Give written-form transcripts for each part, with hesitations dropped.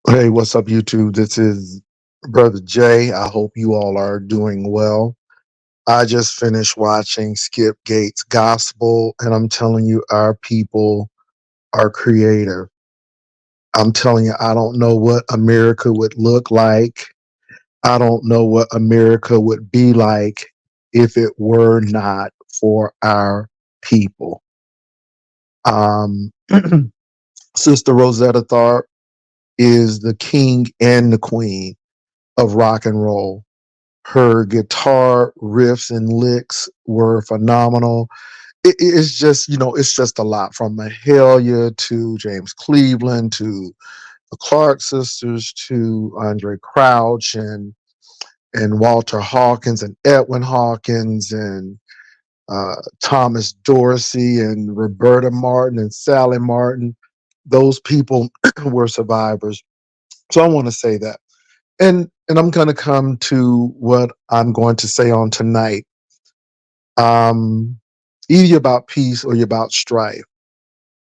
Hey, what's up, YouTube? This is Brother Jay. I hope you all are doing well. I just finished watching Skip Gates' Gospel, and I'm telling you, our people are creative. I'm telling you, I don't know what America would look like. I don't know what America would be like if it were not for our people. Um, Sister Rosetta Tharpe is the king and the queen of rock and roll. Her guitar riffs and licks were phenomenal. It's just, it's just a lot, from Mahalia to James Cleveland to the Clark sisters to Andre Crouch and Walter Hawkins and Edwin Hawkins and Thomas Dorsey and Roberta Martin and Sally Martin. Those people were survivors. So I want to say that. And I'm going to come to what I'm going to say on tonight. Um, Either you're about peace or you're about strife,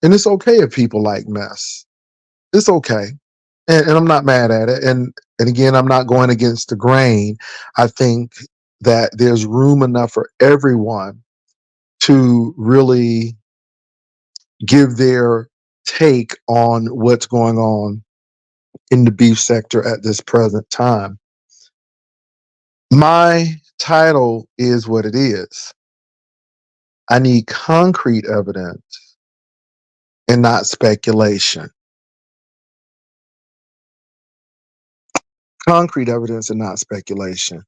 and it's okay if people like mess. It's okay, and I'm not mad at it. And again, I'm not going against the grain. I think that there's room enough for everyone to really give their take on what's going on in the beef sector at this present time. My title is what it is. I need concrete evidence and not speculation. Concrete evidence and not speculation.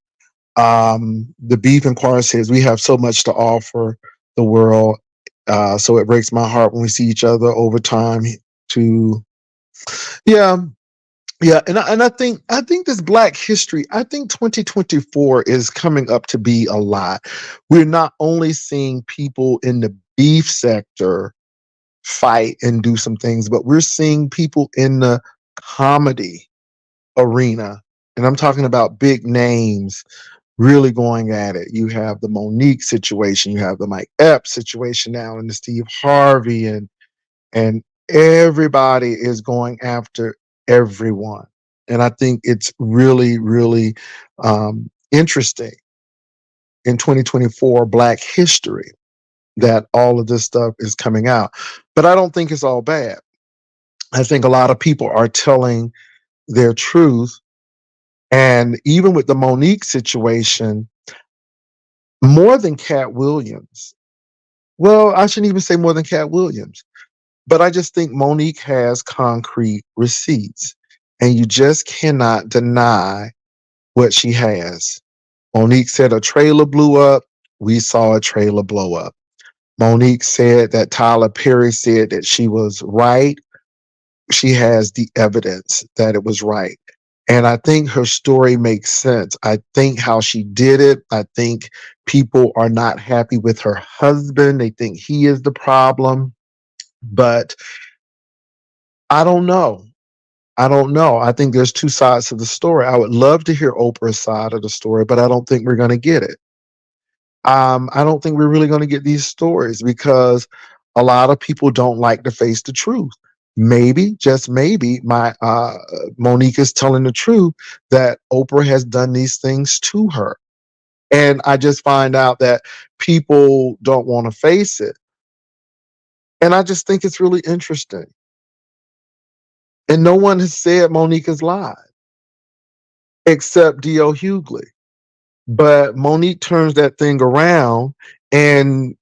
The Beef Inquirer says we have so much to offer the world, so it breaks my heart when we see each other over time. To yeah, yeah, and I think this Black History. I think 2024 is coming up to be a lot. We're not only seeing people in the beef sector fight and do some things, but we're seeing people in the comedy arena, and I'm talking about big names really going at it. You have the Monique situation, you have the Mike Epps situation now, and the Steve Harvey, and everybody is going after everyone. And I think it's really, really interesting in 2024 Black history that all of this stuff is coming out. But I don't think it's all bad. I think a lot of people are telling their truth. And even with the Monique situation, more than Cat Williams, well, I shouldn't even say more than Cat Williams, but I just think Monique has concrete receipts. And you just cannot deny what she has. Monique said a trailer blew up. We saw a trailer blow up. Monique said that Tyler Perry said that she was right. She has the evidence that it was right. And I think her story makes sense. I think how she did it, I think people are not happy with her husband. They think he is the problem. But I don't know. I don't know. I think there's two sides to the story. I would love to hear Oprah's side of the story, but I don't think we're going to get it. I don't think we're really going to get these stories because a lot of people don't like to face the truth. Maybe, just maybe, my Monique is telling the truth that Oprah has done these things to her, and I just find out that people don't want to face it, and I just think it's really interesting. And no one has said Monique has lied except D.L. Hughley. But Monique turns that thing around and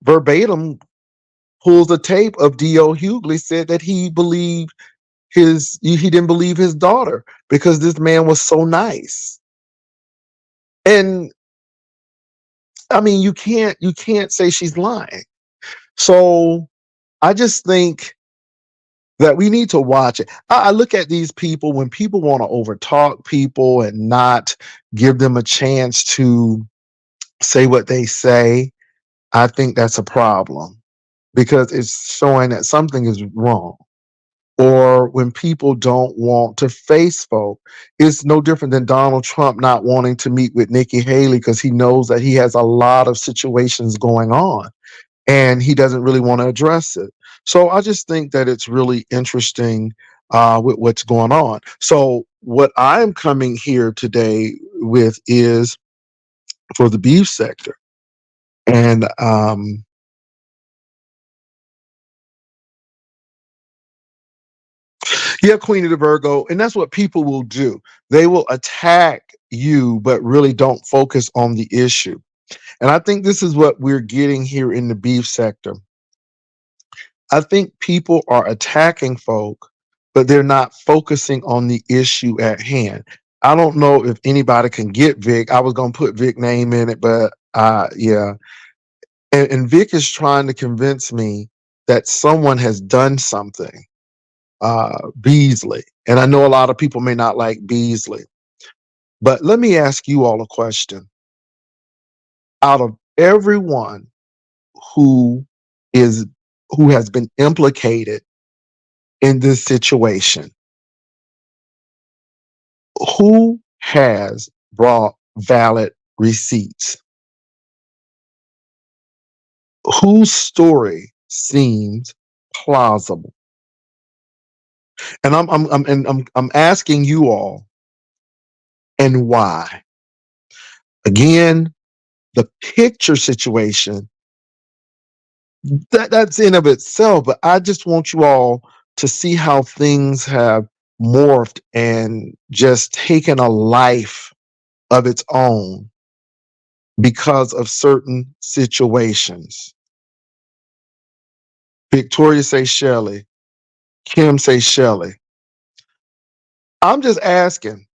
verbatim pulls a tape of D.L. Hughley said that he didn't believe his daughter because this man was so nice. And I mean, you can't say she's lying. So I just think that we need to watch it. I look at these people when people want to overtalk people and not give them a chance to say what they say. I think that's a problem because it's showing that something is wrong. Or when people don't want to face folk, it's no different than Donald Trump not wanting to meet with Nikki Haley because he knows that he has a lot of situations going on and he doesn't really want to address it. So I just think that it's really interesting with what's going on. So what I'm coming here today with is for the beef sector. And yeah, Queen of the Virgo, and that's what people will do. They will attack you, but really don't focus on the issue. And I think this is what we're getting here in the beef sector. I think people are attacking folk, but they're not focusing on the issue at hand. I don't know if anybody can get Vic. I was gonna put Vic name in it, but yeah. And Vic is trying to convince me that someone has done something. Beasley. And I know a lot of people may not like Beasley, but let me ask you all a question. Out of everyone who is who has been implicated in this situation, who has brought valid receipts? Whose story seems plausible? And I'm asking you all, and why? Again, the picture situation that's in of itself, but I just want you all to see how things have morphed and just taken a life of its own because of certain situations. Victoria say Shelley, Kim say Shelley. I'm just asking,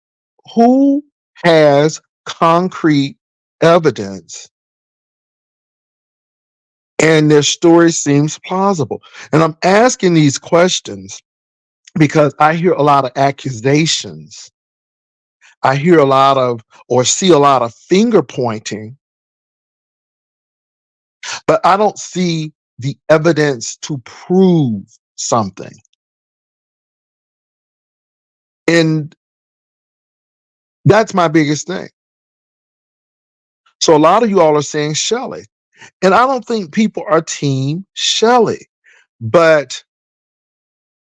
who has concrete evidence and their story seems plausible? And I'm asking these questions because I hear a lot of accusations. I hear a lot of, or see a lot of finger pointing, but I don't see the evidence to prove something. And that's my biggest thing. So a lot of you all are saying Shelley, and I don't think people are team Shelley, but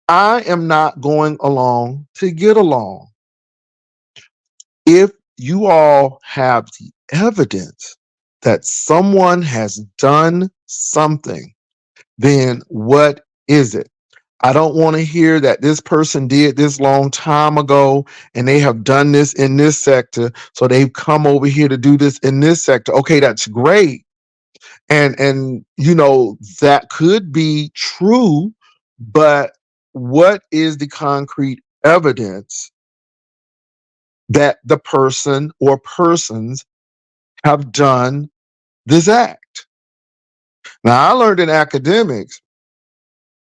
I am not going along to get along. If you all have the evidence that someone has done something, then what is it? I don't want to hear that this person did this long time ago and they have done this in this sector, so they've come over here to do this in this sector. Okay, that's great. And you know, that could be true, but what is the concrete evidence that the person or persons have done this act? Now, I learned in academics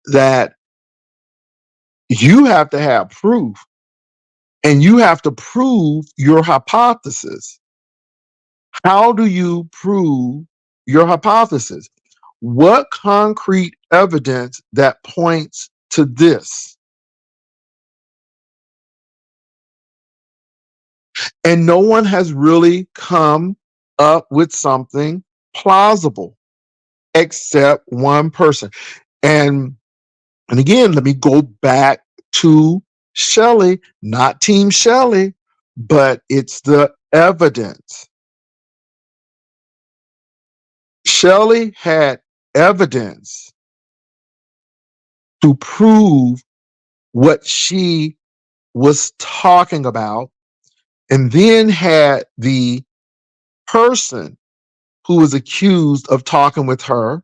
that you have to have proof and you have to prove your hypothesis. How do you prove your hypothesis? What concrete evidence that points to this? And no one has really come up with something plausible except one person. And and again, let me go back to Shelley, not Team Shelley, but it's the evidence. Shelley had evidence to prove what she was talking about, and then had the person who was accused of talking with her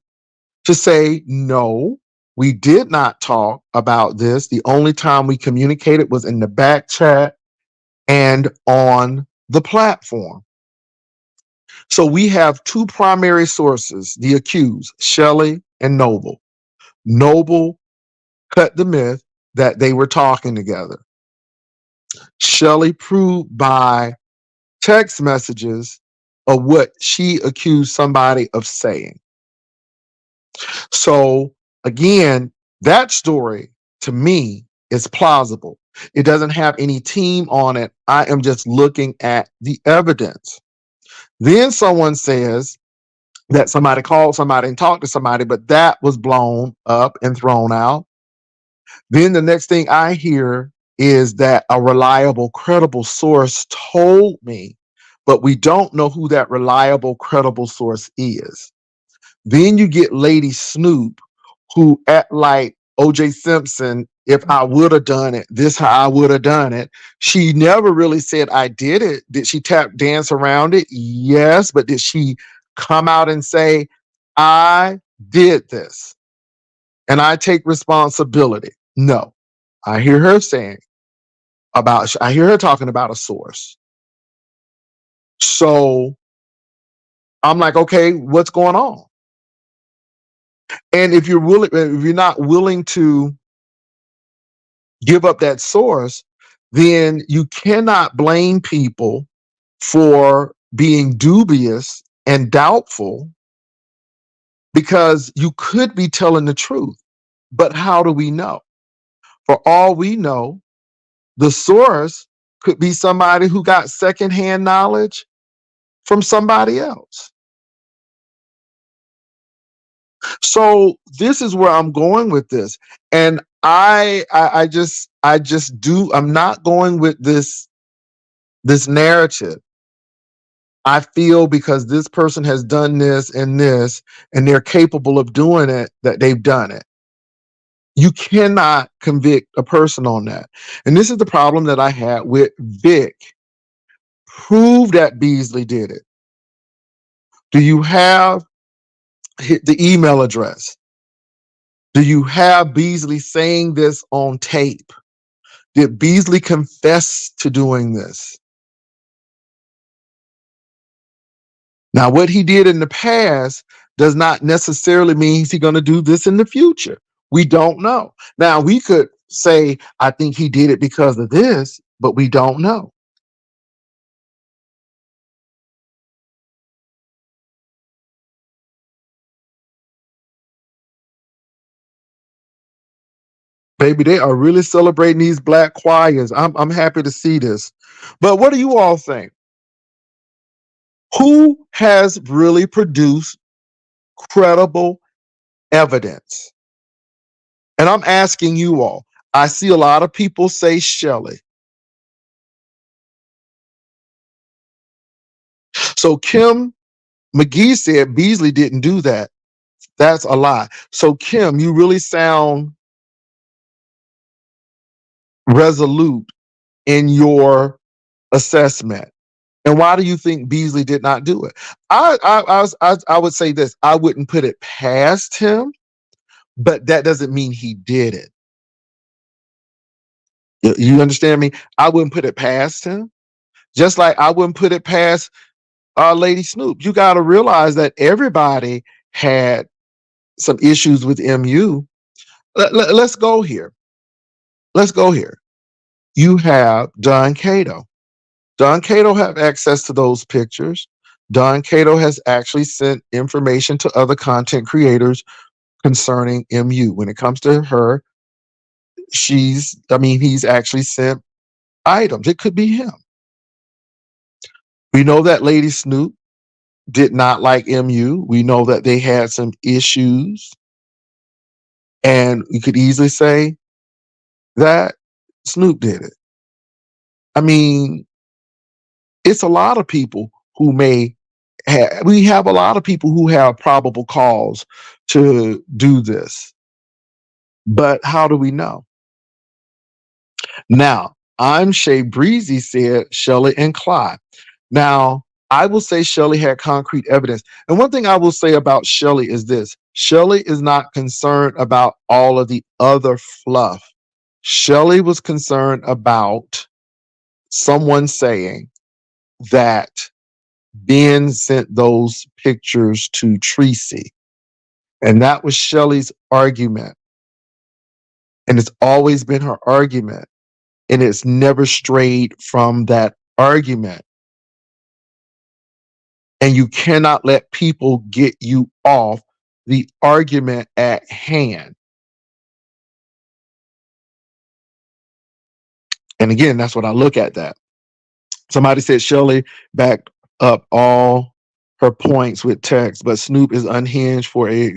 to say, no, we did not talk about this. The only time we communicated was in the back chat and on the platform. So we have two primary sources, the accused, Shelley and Noble. Noble cut the myth that they were talking together. Shelley proved by text messages of what she accused somebody of saying. So again, that story to me is plausible. It doesn't have any team on it. I am just looking at the evidence. Then someone says that somebody called somebody and talked to somebody, but that was blown up and thrown out. Then the next thing I hear is that a reliable, credible source told me, but we don't know who that reliable, credible source is. Then you get Lady Snoop, who act like OJ Simpson. If I would have done it, this how I would have done it. She never really said I did it. Did she tap dance around it? Yes, but did she come out and say I did this and I take responsibility? No. I hear her saying I hear her talking about a source. So I'm like, okay, what's going on? And if you're not willing to give up that source, then you cannot blame people for being dubious and doubtful because you could be telling the truth. But how do we know? For all we know, the source could be somebody who got secondhand knowledge from somebody else. So this is where I'm going with this. And I'm not going with this narrative. I feel because this person has done this and they're capable of doing it, that they've done it. You cannot convict a person on that. And this is the problem that I had with Vic. Prove that Beasley did it. Do you have the email address? Do you have Beasley saying this on tape? Did Beasley confess to doing this? Now, what he did in the past does not necessarily mean he's going to do this in the future. We don't know. Now, we could say, I think he did it because of this, but we don't know. Baby, they are really celebrating these black choirs. I'm happy to see this. But what do you all think? Who has really produced credible evidence? And I'm asking you all. I see a lot of people say Shelley. So Kim McGee said Beasley didn't do that. That's a lie. So Kim, you really sound resolute in your assessment. And why do you think Beasley did not do it? I would say this. I wouldn't put it past him, but that doesn't mean he did it. You understand me? I wouldn't put it past him. Just like I wouldn't put it past Lady Snoop. You got to realize that everybody had some issues with MU. Let's go here. Let's go here. You have Don Cato. Don Cato have access to those pictures. Don Cato has actually sent information to other content creators concerning MU. When it comes to her, he's actually sent items. It could be him. We know that Lady Snoop did not like MU. We know that they had some issues. And you could easily say that Snoop did it. I mean, it's a lot of people who we have a lot of people who have probable cause to do this. But how do we know? Now, I'm Shay Breezy said Shelley and Clyde. Now, I will say Shelley had concrete evidence. And one thing I will say about Shelley is this. Shelley is not concerned about all of the other fluff. Shelley was concerned about someone saying that Ben sent those pictures to Tracy. And that was Shelley's argument. And it's always been her argument. And it's never strayed from that argument. And you cannot let people get you off the argument at hand. And again, that's what I look at that. Somebody said Shelley backed up all her points with text, but Snoop is unhinged for a.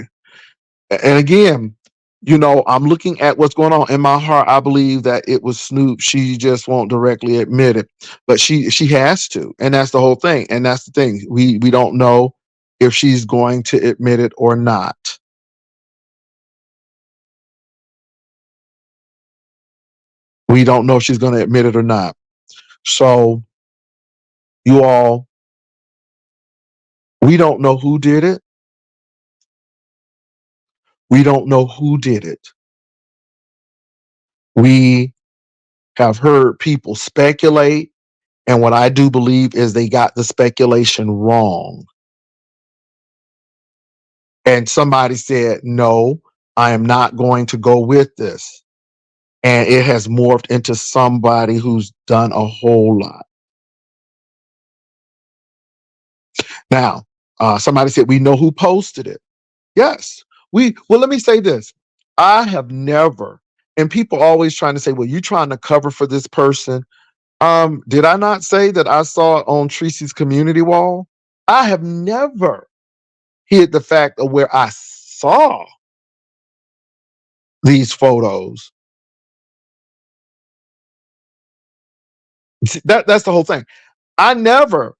And again, I'm looking at what's going on in my heart. I believe that it was Snoop. She just won't directly admit it, but she has to, and that's the whole thing. And that's the thing. We don't know if she's going to admit it or not. We don't know if she's going to admit it or not. So you all, we don't know who did it. We don't know who did it. We have heard people speculate, and what I do believe is they got the speculation wrong. And somebody said, no, I am not going to go with this. And it has morphed into somebody who's done a whole lot. Now, somebody said, we know who posted it. Yes. Well, let me say this. I have never, and people always trying to say, well, you trying to cover for this person. Did I not say that I saw it on Tracy's community wall? I have never hid the fact of where I saw these photos. That's the whole thing. I never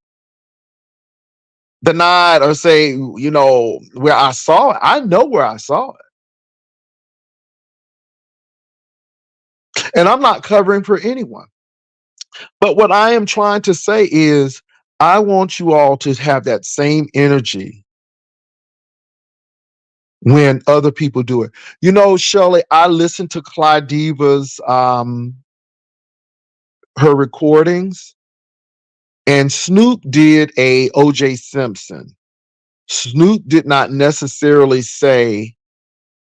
denied or say, where I saw it. I know where I saw it. And I'm not covering for anyone. But what I am trying to say is, I want you all to have that same energy when other people do it. Shirley, I listened to Clyde Diva's her recordings, and Snoop did a OJ Simpson. Snoop did not necessarily say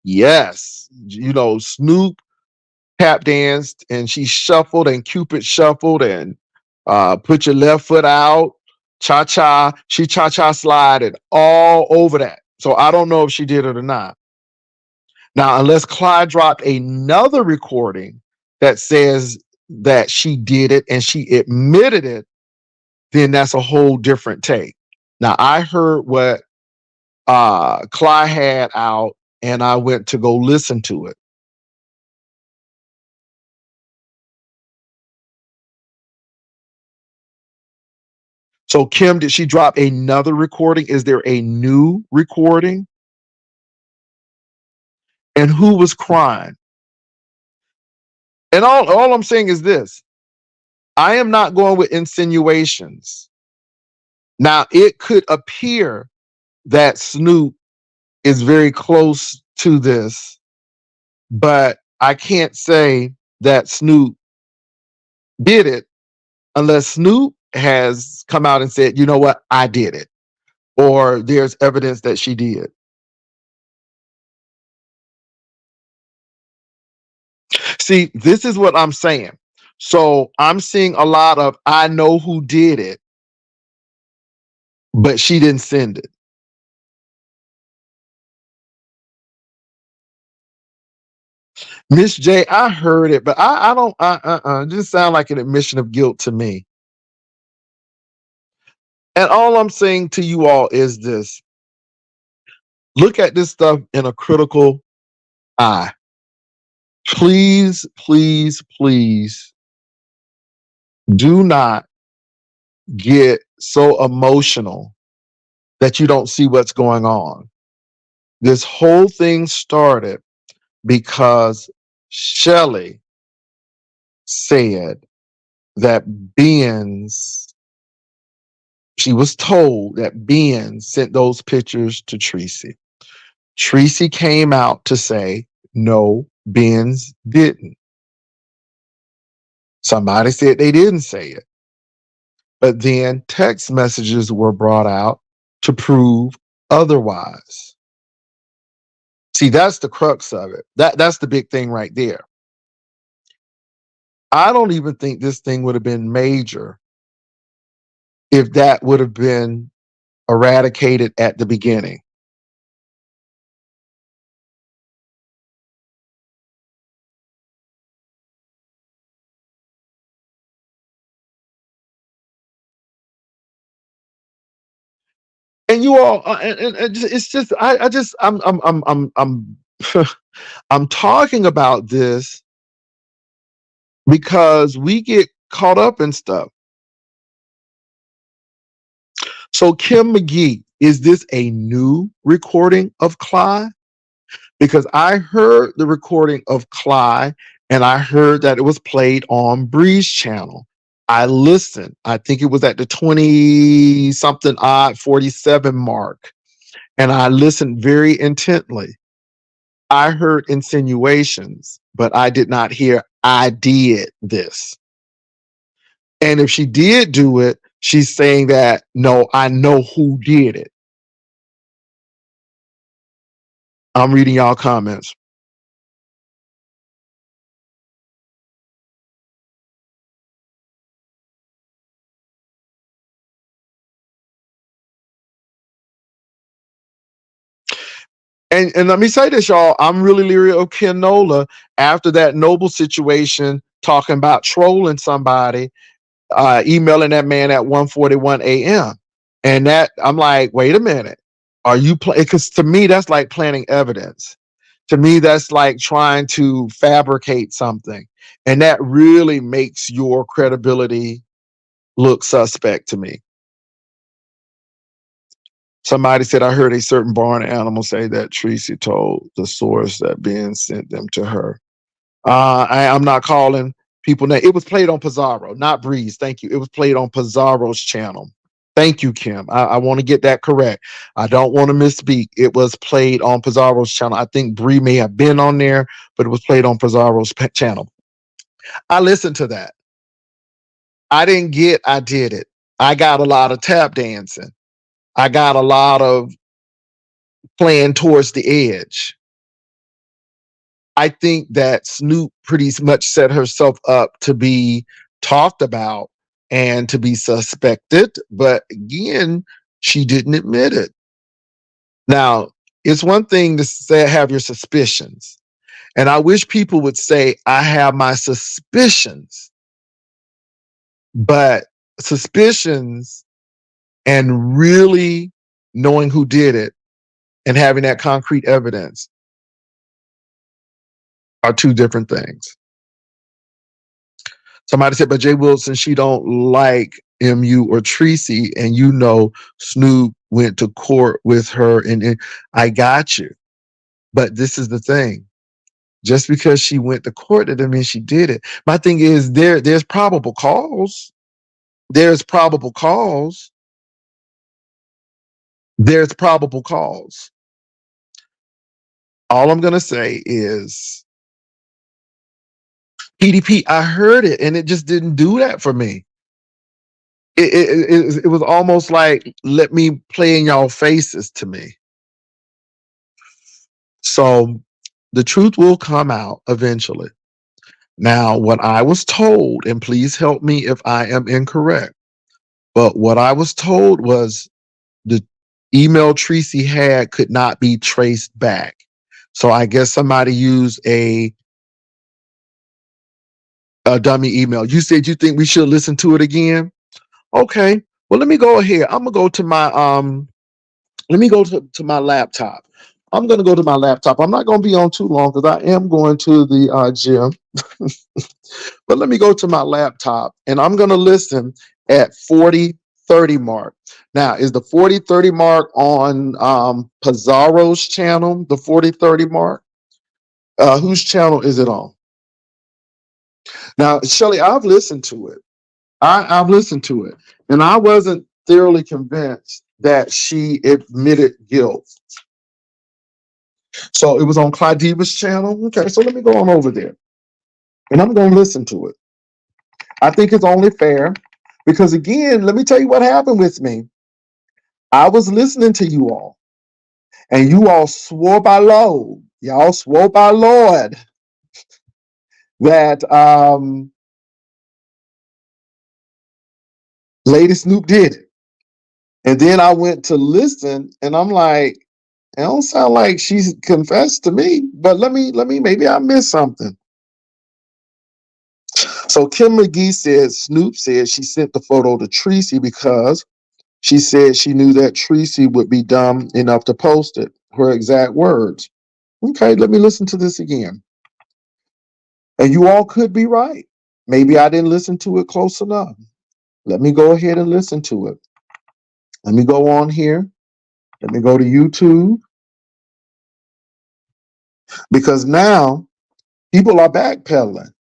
yes. Snoop tap danced and she shuffled and Cupid shuffled and put your left foot out, cha cha. She cha cha slided all over that. So I don't know if she did it or not. Now, unless Clyde dropped another recording that says that she did it and she admitted it, then that's a whole different take. Now, I heard what Clyde had out and I went to go listen to it. So, Kim, did she drop another recording? Is there a new recording? And who was crying? And all I'm saying is this: I am not going with insinuations. Now, it could appear that Snoop is very close to this, but I can't say that Snoop did it unless Snoop has come out and said, you know what, I did it, or there's evidence that she did. See, this is what I'm saying. So I'm seeing a lot of, I know who did it, but she didn't send it. Miss J, I heard it, but I don't, it just sound like an admission of guilt to me. And all I'm saying to you all is this: look at this stuff in a critical eye. Please, please, please do not get so emotional that you don't see what's going on. This whole thing started because Shelley said that she was told that Benz sent those pictures to Tracy. Tracy came out to say, no, Benz didn't. Somebody said they didn't say it. But then text messages were brought out to prove otherwise. See, that's the crux of it. That's the big thing right there. I don't even think this thing would have been major if that would have been eradicated at the beginning. And you all, and it's just, I just, I'm I'm talking about this because we get caught up in stuff. So, Kim McGee, is this a new recording of Clyde? Because I heard the recording of Clyde and I heard that it was played on Bree's channel. I listened. I think it was at the 20 something odd 47 mark. And I listened very intently. I heard insinuations, but I did not hear I did this. And if she did do it, she's saying that, no, I know who did it. I'm reading y'all comments. And let me say this, y'all. I'm really leery of Ken Nola after that Noble situation, talking about trolling somebody, emailing that man at 1:41 a.m. And that I'm like, wait a minute, are you playing? Because to me, that's like planting evidence. To me, that's like trying to fabricate something, and that really makes your credibility look suspect to me. Somebody said, I heard a certain barn animal say that Tracy told the source that Ben sent them to her. I'm not calling people name. It was played on Pizarro, not Breeze. Thank you. It was played on Pizarro's channel. Thank you, Kim. I want to get that correct. I don't want to misspeak. It was played on Pizarro's channel. I think Bree may have been on there, but it was played on Pizarro's channel. I listened to that. I didn't get, I did it. I got a lot of tap dancing. I got a lot of playing towards the edge. I think that Snoop pretty much set herself up to be talked about and to be suspected. But again, she didn't admit it. Now, it's one thing to say, have your suspicions. And I wish people would say, I have my suspicions. But suspicions and really knowing who did it and having that concrete evidence are two different things. Somebody said, but Jay Wilson, she don't like MU or Tracy, and you know Snoop went to court with her, and I got you. But this is the thing. Just because she went to court, that doesn't mean she did it. My thing is there's probable cause. There's probable cause. There's probable cause. All I'm gonna say is PDP, I heard it and it just didn't do that for me. It was almost like, let me play in y'all faces to me. So the truth will come out eventually. Now, what I was told, and please help me if I am incorrect, but what I was told was the email Tracy had could not be traced back. So I guess somebody used a dummy email. You said you think we should listen to it again? Okay. Well, let me go ahead. I'm gonna go to my let me go to my laptop. I'm gonna go to my laptop. I'm not gonna be on too long because I am going to the gym. But let me go to my laptop and I'm gonna listen at 40:30 mark. Now, is the 40:30 mark on Pizarro's channel, the 40:30 mark? Whose channel is it on? Now, Shelly, I've listened to it. I've listened to it, and I wasn't thoroughly convinced that she admitted guilt. So it was on Claudiva's channel. Okay, so let me go on over there, and I'm going to listen to it. I think it's only fair because, again, let me tell you what happened with me. I was listening to you all, and you all swore by Lord, y'all swore by Lord that Lady Snoop did it. And then I went to listen, and I'm like, it don't sound like she's confessed to me, but let me, maybe I missed something. So Kim McGee says Snoop said she sent the photo to Tracy because she said she knew that Tracy would be dumb enough to post it. Her exact words. Okay, let me listen to this again. And you all could be right. Maybe I didn't listen to it close enough. Let me go ahead and listen to it. Let me go on here. Let me go to YouTube because now people are backpedaling.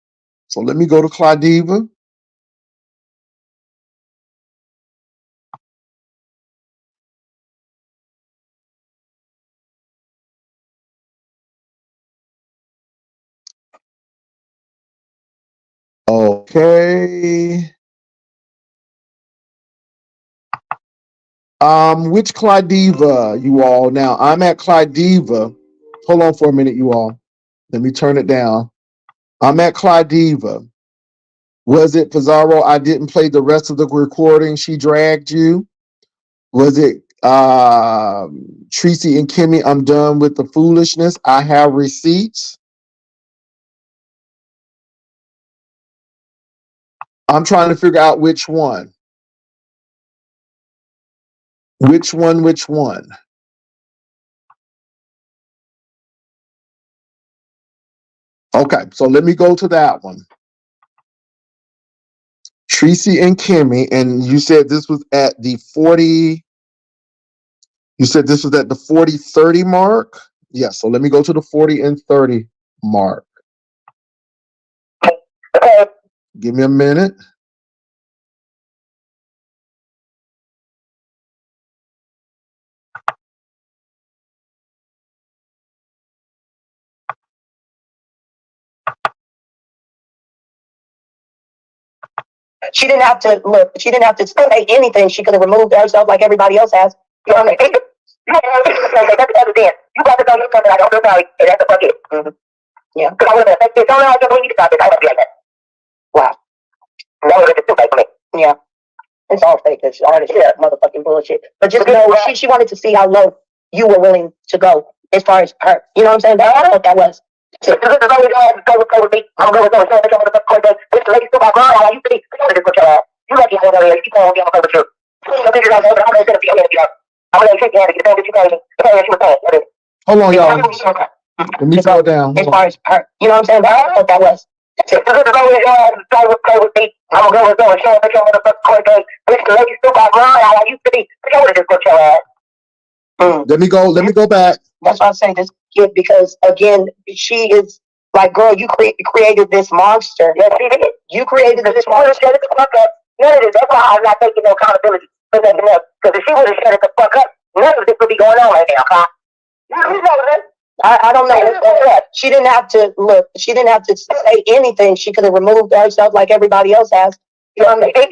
So let me go to Claudiva. Okay. Which Claudiva, you all? Now I'm at Claudiva. Hold on for a minute, you all. Let me turn it down. I'm at Claudiva. Was it Pizarro? I didn't play the rest of the recording. She dragged you. Was it Tracy and Kimmy? I'm done with the foolishness. I have receipts. I'm trying to figure out which one. Which one? Which one? Okay, so let me go to that one. Tracy and Kimmy, and you said this was at the 40. You said this was at the 40-30 mark? Yeah, so let me go to the 40 and 30 mark. Give me a minute. She didn't have to look. She didn't have to say anything. She could have removed herself like everybody else has. You know what I mean? That's the other thing. You got to go look something. I don't feel sorry. And that's the fuck it. Mm-hmm. Yeah. Because I would have been affected. Don't know. I can't believe you got this. I would be like that. Wow. That would have been too late for me. Yeah. It's all fake. It's all this shit, motherfucking bullshit. But just know, she wanted to see how low you were willing to go as far as her. You know what I'm saying? That's what that was. So, this is always go with me. I'm going to go. Show me the fuck this lady still my girl. I used to be. You lucky I don't know. You can't get on with you. You figure out that I'm going to be okay with you. I'm going to shake your hand to get that you paid me. The pay that you were paying. Hold on, y'all. Let me slow down. As far as her. You know what I'm saying? That's what that was. This is always go with me. I'm going to go and show me the fuck this lady still my girl. I used to be. I would have just put your ass. Let me go. Let me go back. That's why I'm saying this kid because again, she is like, girl, you created this monster. Yes, she did. You created this monster. Shut it the fuck up. None of this. That's why I'm not taking no accountability for nothing else. Because if she would have shut it the fuck up, none of this would be going on right now, huh? I don't know. She didn't have to look. She didn't have to say anything. She could have removed herself like everybody else has. You know what I mean?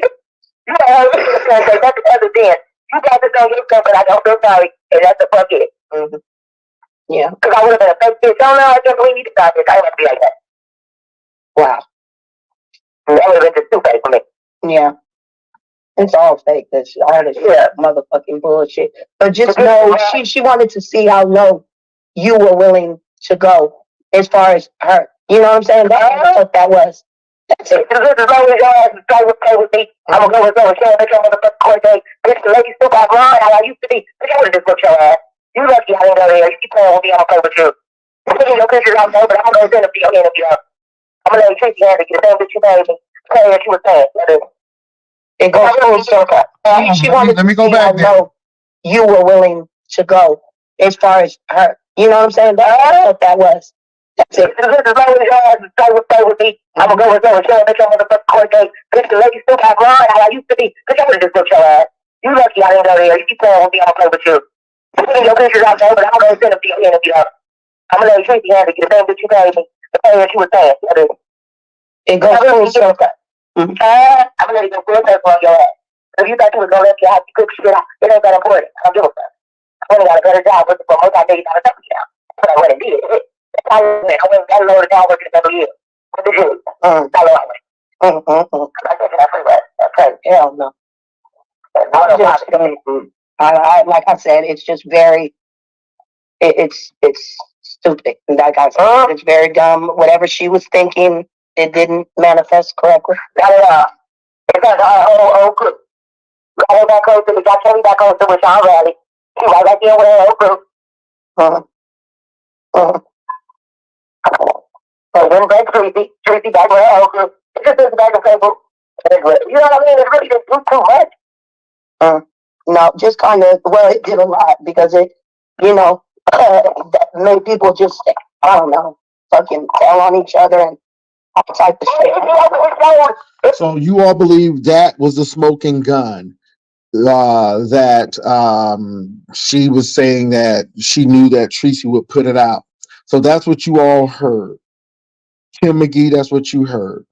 You that's the other thing. You got to go look up, but I don't feel sorry, and that's the fuck it. Mm-hmm. Yeah, because I would have been affected. Don't know. I can't believe you got this. I would have been like that. Wow, that would have been just too bad for me. Yeah, it's all fake. This all this motherfucking bullshit. But just know, she wanted to see how low you were willing to go as far as her. You know what I'm saying? That's what that was. That's it. This is always play with me. I'm gonna go and show me the fuck court day. This lady still my girl. I used to be. I would have just put your ass. You lucky I didn't go there. You keep playing with me. I'm gonna play with you. I'm taking your pictures out there, but I'm gonna go send your interview up. I'm gonna let Tracy have it. The same bitch you made me. Play what you were saying. It goes full circle. She wanted to see how low you were willing to go as far as her. You know what I'm saying? That's what that was. That's it. This is always play with me. I'm gonna go and show me the fuck court day. This lady still my girl. I used to be. I would have just put your ass. You lucky I didn't go there. You keep playing with me. I'm gonna play with you. I'm taking your pictures out there, but I'm gonna send your interview up. I'm gonna let Tracy have it. The same bitch you made me. The same that you were saying. It goes full circle. I'm gonna let you go full circle on your ass. If you thought you was gonna let your house cook shit out, it ain't that important. I don't give a fuck. I only got a better job working for multi-million-dollar company now. That's what I went and did. I went and got a load of down working every year. What did you? Dollar hour. I think that's pretty much. Okay, hell no. Like I said, it's just very, it's stupid. Like I said, it's very dumb. Whatever she was thinking, it didn't manifest correctly. It's like old group. Got her back home to me. Got Kelly back home to me. Sean Raleigh. She right back there with her old group. So then back Tracy back with her uncle. It just is back and table. You know what I mean? It really didn't do too much. Uh, no, just kind of, well, it did a lot because it, you know, that made people just, I don't know, fucking tell on each other and all type of shit. So you all believe that was the smoking gun? That she was saying that she knew that Tracy would put it out. So that's what you all heard. Kim McGee, that's what you heard.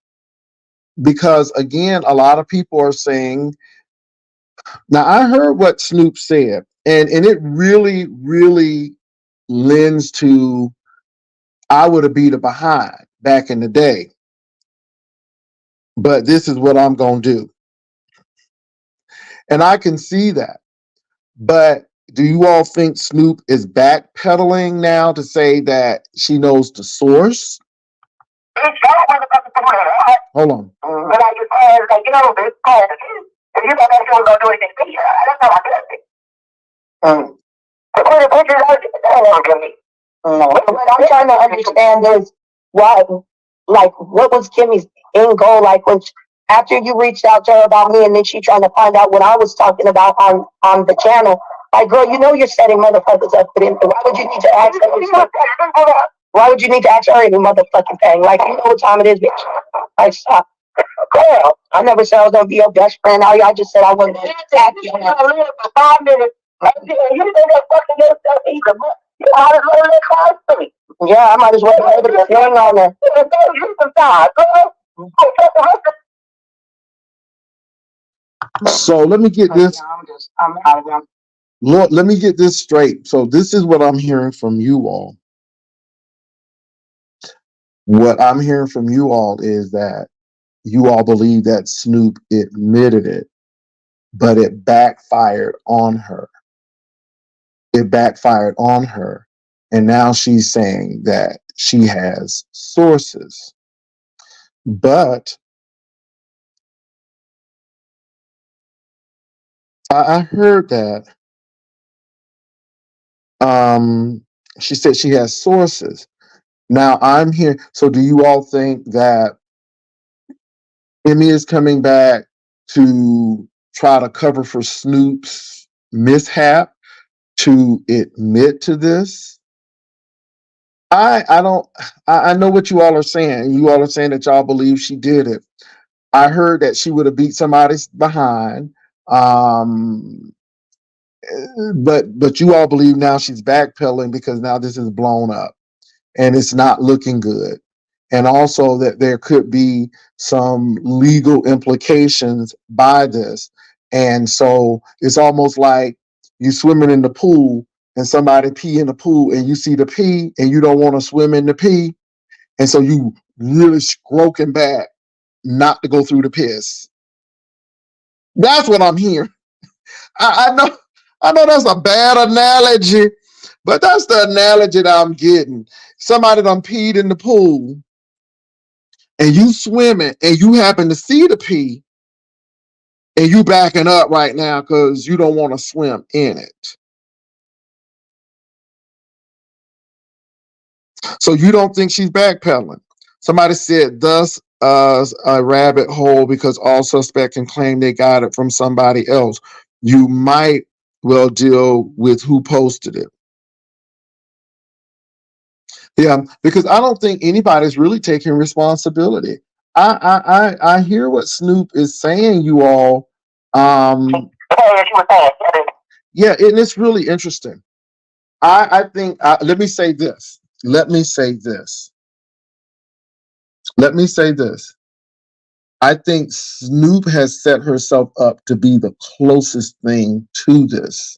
Because again, a lot of people are saying, now I heard what Snoop said, and it really, really lends to I would have beat her behind back in the day. But this is what I'm gonna do. And I can see that. But do you all think Snoop is backpedaling now to say that she knows the source? Hold on. But I just like, you know, this if you thought that she was gonna do anything to you, that's not my cousin. To put a picture out, that won't give me. No. What I'm trying to understand is why, like, what was Kimmy's end goal? Like, when after you reached out to her about me, and then she trying to find out what I was talking about on the channel. Like, girl, you know you're setting motherfuckers up for them. Why would you need to ask her? Why would you need to ask her any motherfucking thing? Like, you know what time it is, bitch. Like, stop. Girl, I never said I was gonna be your best friend. I just said I wasn't gonna attack you. I lived for 5 minutes. You think that fucking yourself either? You might as well let class me. Yeah, I might as well be able to swing on her. You some time, girl. So let me get this. Lord, let me get this straight. So this is what I'm hearing from you all. What I'm hearing from you all is that you all believe that Snoop admitted it, but it backfired on her. It backfired on her. And now she's saying that she has sources. But I heard that she said she has sources. Now I'm here. So do you all think that Emmy is coming back to try to cover for Snoop's mishap, to admit to this? I don't I know what you all are saying. You all are saying that y'all believe she did it. I heard that she would have beat somebody's behind. Um but you all believe now she's backpedaling because now this is blown up and it's not looking good. And also that there could be some legal implications by this. And so it's almost like you swimming in the pool and somebody pee in the pool and you see the pee and you don't want to swim in the pee. And so you really stroking back not to go through the piss. That's what I'm hearing. I know that's a bad analogy, but that's the analogy that I'm getting. Somebody done peed in the pool and you swimming and you happen to see the pee and you backing up right now because you don't want to swim in it. So you don't think she's backpedaling. Somebody said thus a rabbit hole because all suspects can claim they got it from somebody else. You might well deal with who posted it. Yeah, because I don't think anybody's really taking responsibility. I hear what Snoop is saying, you all. Yeah, and it's really interesting. I think let me say this. Let me say this. Let me say this. I think Snoop has set herself up to be the closest thing to this.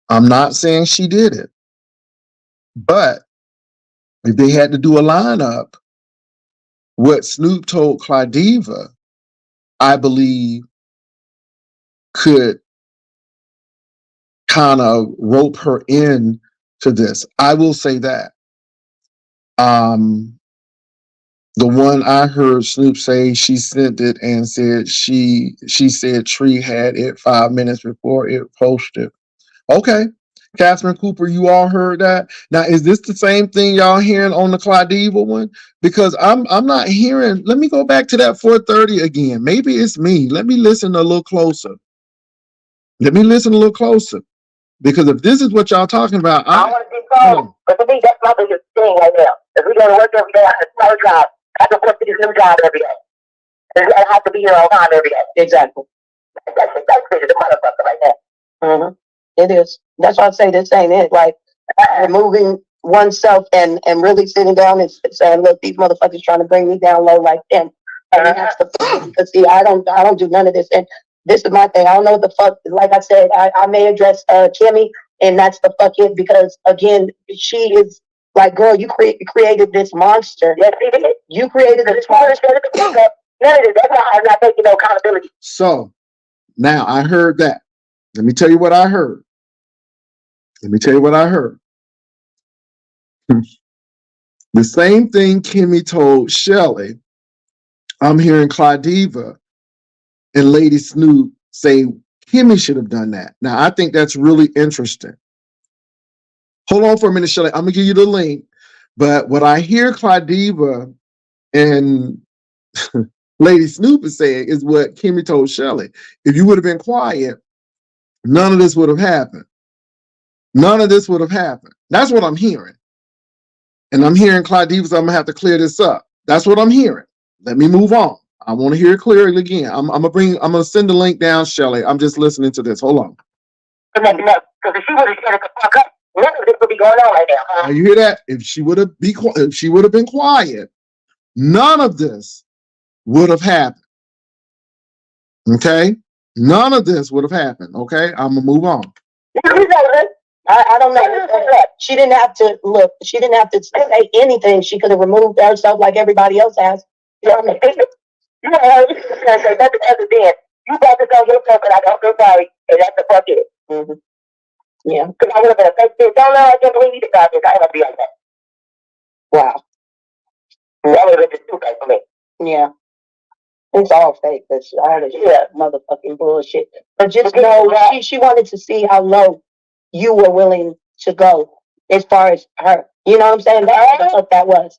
I'm not saying she did it, but if they had to do a lineup, what Snoop told Claudiva, I believe, could kind of rope her in to this. I will say that. The one I heard Snoop say, she sent it and said she said Tree had it 5 minutes before it posted. Okay. Catherine Cooper, you all heard that. Now, is this the same thing y'all hearing on the Claudiva one? Because I'm not hearing. Let me go back to that 4:30 again. Maybe it's me. Let me listen a little closer. Let me listen a little closer. Because if this is what y'all talking about, I want to be called, but to me, that's my biggest thing right now. If we go to work every day, I have a small job. I have to work to this new job every day. I have to be here all the time every day. Exactly. That's the motherfucker right there. Mm-hmm. It is. That's why I say this ain't it. Like removing oneself and really sitting down and saying, "Look, these motherfuckers trying to bring me down low like them." And that's the because see, I don't do none of this. And this is my thing. I don't know what the fuck. Like I said, I may address Kimmy, and that's the fuck it because again, she is like, girl, you created this monster. Yes, he did. You created this monster. None of this. That's why I'm not taking no accountability. So now I heard that. Let me tell you what I heard. Let me tell you what I heard. The same thing Kimmy told Shelly, I'm hearing Claudiva and Lady Snoop say Kimmy should have done that. Now, I think that's really interesting. Hold on for a minute, Shelly. I'm going to give you the link. But what I hear Claudiva and Lady Snoop is saying is what Kimmy told Shelly. If you would have been quiet, none of this would have happened. None of this would have happened. That's what I'm hearing. And I'm hearing Claudiva, so I'm going to have to clear this up. That's what I'm hearing. Let me move on. I want to hear it clearly again. I'm going to send the link down, Shelly. I'm just listening to this. Hold on. Because if she would have said it the fuck up, none of this would be going on right now. You hear that? If she would have been quiet, none of this would have happened. Okay? None of this would have happened. Okay? I'm going to move on. I don't know. She didn't have to look. She didn't have to say anything. She could have removed herself like everybody else has. You know what I mean? You know, say nothing other than you got to go yourself, and I don't feel sorry, and that's the fuck it. Mm-hmm. Yeah, because I would have been a fake bitch. Don't know. I can't believe you did that. I would have be like that. Wow, that would have been too fake for me. Yeah. It's all fake. That's motherfucking bullshit. But just know that she wanted to see how low you were willing to go as far as her. You know what I'm saying? That's what that was.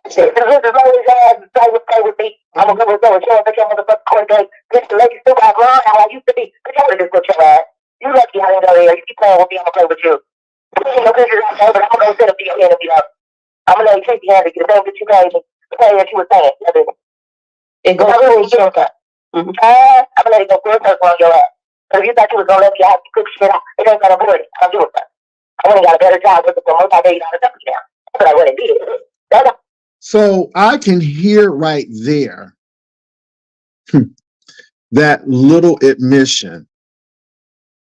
That's it. As long as you play with me, I'm gonna go and show up at your motherfucking court date. Get the lady still got wrong how I used to be. But you would have just put your ass. You lucky I didn't go there. You keep playing with me, I'm gonna play with you. No pictures out there, but I'm gonna sit up to your hand and be like, I'm gonna let you take your hand to get the same that you paid me. The thing that you were saying. It goes full circle. I'm gonna let it go full circle on your ass. Because if you thought you was gonna let me have to cook shit out, it ain't gonna avoid it. I'm doing that. I went and got a better job working for multi-million-dollar company now. That's what I went and did. So I can hear right there that little admission.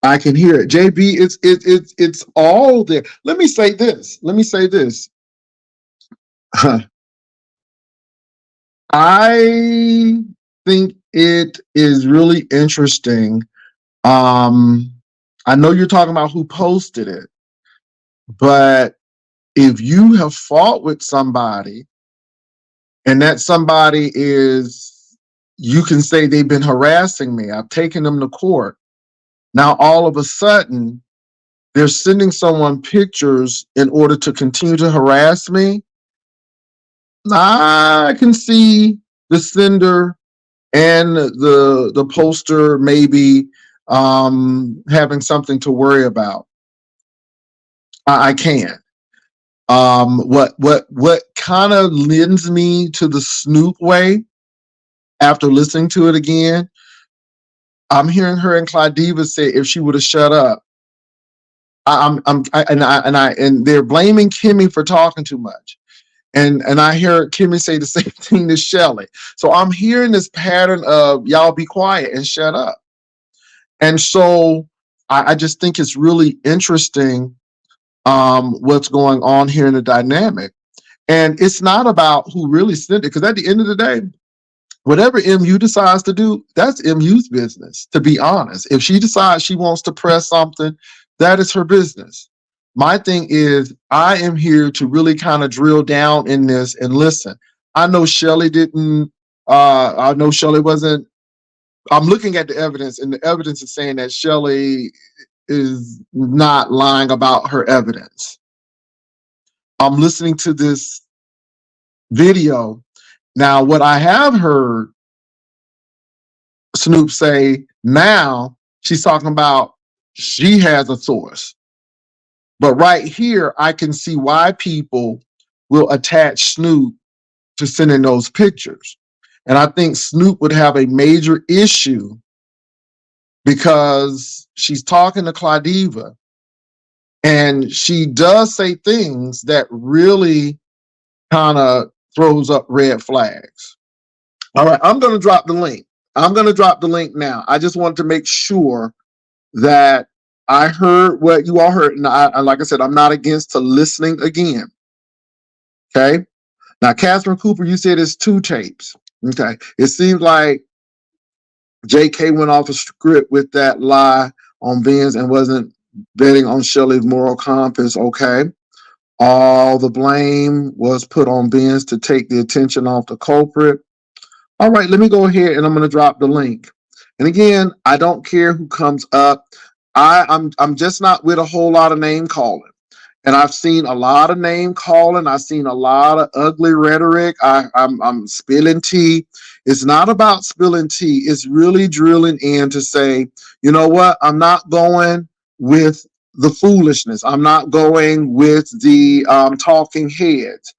I can hear it. JB, it's all there. Let me say this. I think it is really interesting. I know you're talking about who posted it, but if you have fought with somebody and that somebody is, you can say they've been harassing me, I've taken them to court. Now, all of a sudden, they're sending someone pictures in order to continue to harass me. I can see the sender and the poster maybe having something to worry about. I can. What kind of lends me to the Snoop way after listening to it again? I'm hearing her and Claudiva say if she would have shut up. And they're blaming Kimmy for talking too much. And I hear Kimmy say the same thing to Shelly. So I'm hearing this pattern of y'all be quiet and shut up. And so I just think it's really interesting what's going on here in the dynamic. And it's not about who really sent it, because at the end of the day, whatever MU decides to do, that's MU's business, to be honest. If she decides she wants to press something, that is her business. My thing is, I am here to really kind of drill down in this and listen. I know Shelly didn't, I know Shelly wasn't, I'm looking at the evidence, and the evidence is saying that Shelly is not lying about her evidence. I'm listening to this video. Now, what I have heard Snoop say now, she's talking about she has a source. But right here, I can see why people will attach Snoop to sending those pictures. And I think Snoop would have a major issue because she's talking to Claudiva and she does say things that really kind of throws up red flags. All right, I'm going to drop the link. I'm going to drop the link now. I just wanted to make sure that I heard what you all heard. And like I said, I'm not against to listening again. Okay. Now, Catherine Cooper, you said it's 2 tapes. Okay. It seems like JK went off a script with that lie on Vince and wasn't betting on Shelley's moral compass. Okay. All the blame was put on Vince to take the attention off the culprit. All right, let me go ahead and I'm going to drop the link. And again, I don't care who comes up. I'm just not with a whole lot of name calling. And I've seen a lot of name calling. I've seen a lot of ugly rhetoric. I'm spilling tea. It's not about spilling tea. It's really drilling in to say, you know what? I'm not going with the foolishness. I'm not going with the talking heads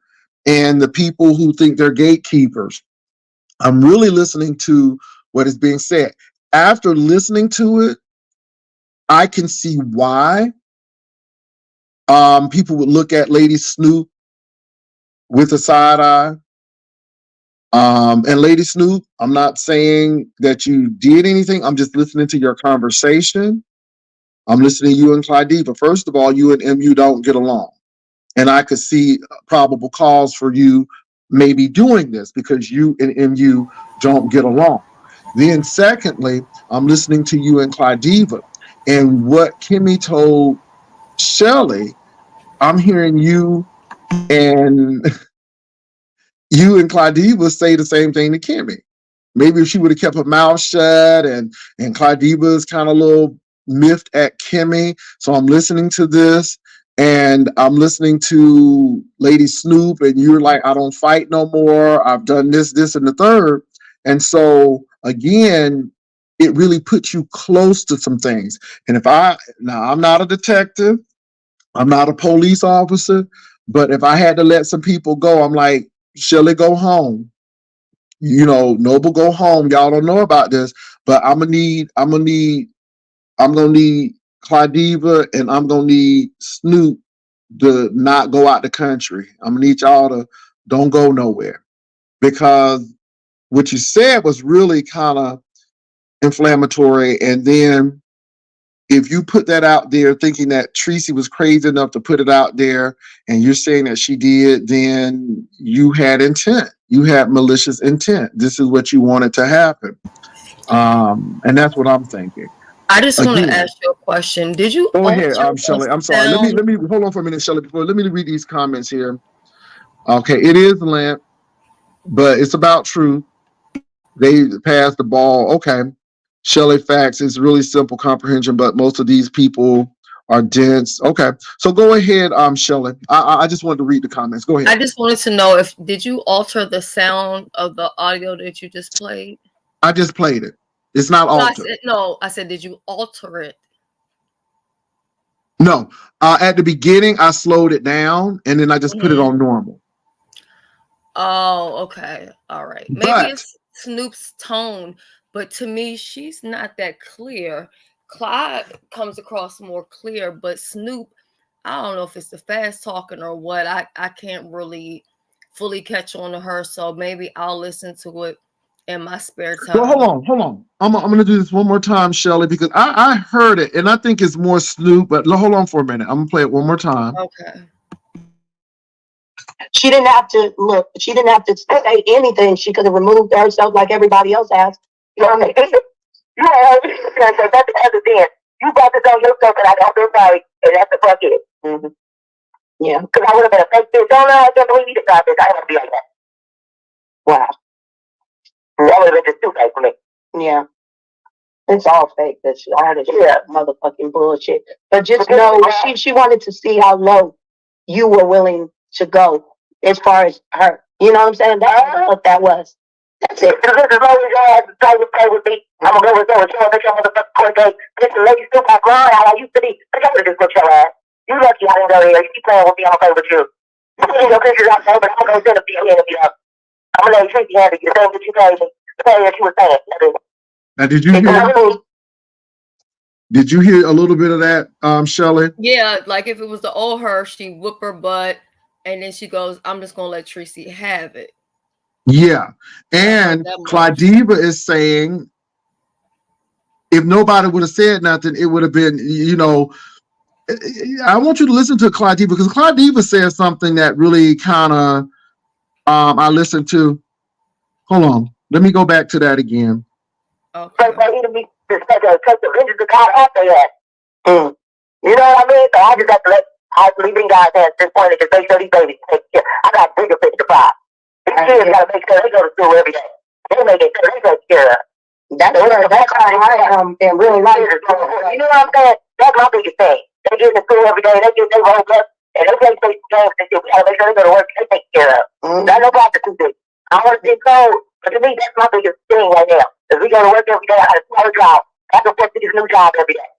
and the people who think they're gatekeepers. I'm really listening to what is being said. After listening to it, I can see why people would look at Lady Snoop with a side eye. And Lady Snoop, I'm not saying that you did anything. I'm just listening to your conversation. I'm listening to you and Clydiva. First of all, you and MU don't get along. And I could see probable cause for you maybe doing this because you and MU don't get along. Then secondly, I'm listening to you and Clydiva. And what Kimmy told Shelley, I'm hearing you and Clydiva say the same thing to Kimmy. Maybe if she would have kept her mouth shut and Clydiva's kind of a little miffed at Kimmy. So I'm listening to this and I'm listening to Lady Snoop and you're like, I don't fight no more. I've done this, this, and the third. And so again, it really puts you close to some things. And now I'm not a detective, I'm not a police officer, but if I had to let some people go, I'm like, Shelley, go home. You know, Noble, go home. Y'all don't know about this, but I'm gonna need Clydiva and I'm gonna need Snoop to not go out the country. I'm gonna need y'all to don't go nowhere because what you said was really kind of inflammatory. And then if you put that out there thinking that Tracy was crazy enough to put it out there and you're saying that she did, then you had intent. You had malicious intent. This is what you wanted to happen. And that's what I'm thinking. I just want to ask you a question. Did you go ahead, Shelley? I'm sorry. Let me hold on for a minute, Shelley. Let me read these comments here. Okay, it is Lent, but it's about truth. They passed the ball. Okay. Shelley, facts is really simple comprehension, but most of these people are dense. Okay. So go ahead, Shelley. I just wanted to read the comments. Go ahead. I just wanted to know did you alter the sound of the audio that you just played? I just played it. It's not altered. I said, did you alter it? No. At the beginning, I slowed it down and then I just put it on normal. Oh, okay. All right. Maybe it's Snoop's tone, but to me, she's not that clear. Clyde comes across more clear, but Snoop, I don't know if it's the fast talking or what. I can't really fully catch on to her, so maybe I'll listen to it in my spare time. Well, hold on. I'm going to do this one more time, Shelley, because I heard it, and I think it's more Snoop, but hold on for a minute. I'm going to play it one more time. Okay. She didn't have to look. She didn't have to say anything. She could have removed herself like everybody else has. You know what I mean? That's the other thing. You brought this on yourself, and I got this right, and that's the fuck it. Mm-hmm. Yeah, because I would have been a fake bitch. Don't know. I can't believe you did this. I want to be like that. Wow. That would have been just too late for me. Yeah. It's all fake. This all this motherfucking bullshit. But just know, she wanted to see how low you were willing to go as far as her. You know what I'm saying? That's what that was. That's it. As long as your ass is trying to play with me, I'm gonna go with you. Make your motherfucking court date. Get the lady still back grown how I used to be. But I'm gonna just put your ass. You lucky I didn't go there. You keep playing with me, I'm gonna play with you. You see your pictures out there, but I'm gonna send them to your enemy up. I'm gonna let you treat the hand of you. The same that you paid me. The same that you were saying. Now, did you hear a little bit of that, Shelley? Yeah, like if it was the old her, she whoop her butt, and then she goes, "I'm just gonna let Tracy have it." Yeah, and Claudiva is saying, if nobody would have said nothing, it would have been, you know. I want you to listen to Claudiva because Claudiva says something that really kind of I listened to. Hold on, let me go back to that again. Okay. You know what I mean? So I just have to let I leave in God's hands at this point and just make sure these babies take care. I got bigger fish to fry. These kids gotta make sure they go to school every day. They make it sure they take care of. That's how I and really like it. You know what I'm saying? That's my biggest thing. They get to school every day, they woke up and they play games and shit. We gotta make sure they go to work and they take care of. That's no problem to do. I want to get cold, but to me that's my biggest thing right now. If we go to work every day, I got a small job. I have to work to this new job every day.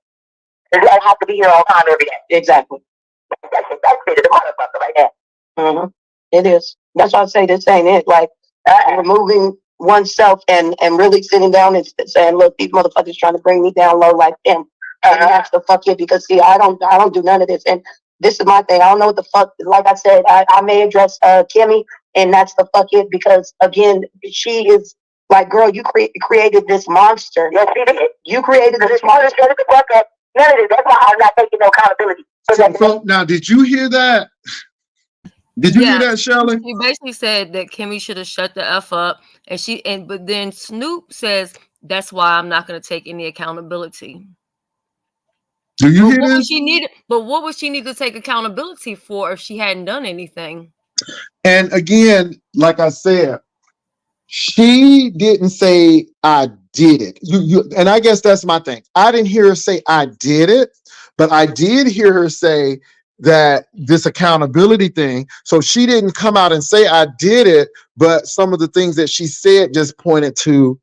I have to be here all the time every day. Exactly. That's it. The motherfucker right there. Mm-hmm. It is. That's why I say this ain't it. Like removing oneself and really sitting down and saying, "Look, these motherfuckers trying to bring me down low like them." And that's the fuck it. Because see, I don't do none of this. And this is my thing. I don't know what the fuck. Like I said, I may address Kimmy, and that's the fuck it. Because again, she is. Like, girl, you created this monster. Yes, she did. You created this monster. None of it. That's why I'm not taking no accountability. So now, did you hear that? Did you hear that, Shelley? She basically said that Kimmy should have shut the F up, but then Snoop says that's why I'm not going to take any accountability. Do you hear this? What would she need to take accountability for if she hadn't done anything? And again, like I said, she didn't say I did it. And I guess that's my thing. I didn't hear her say I did it, but I did hear her say that this accountability thing. So she didn't come out and say I did it, but some of the things that she said just pointed to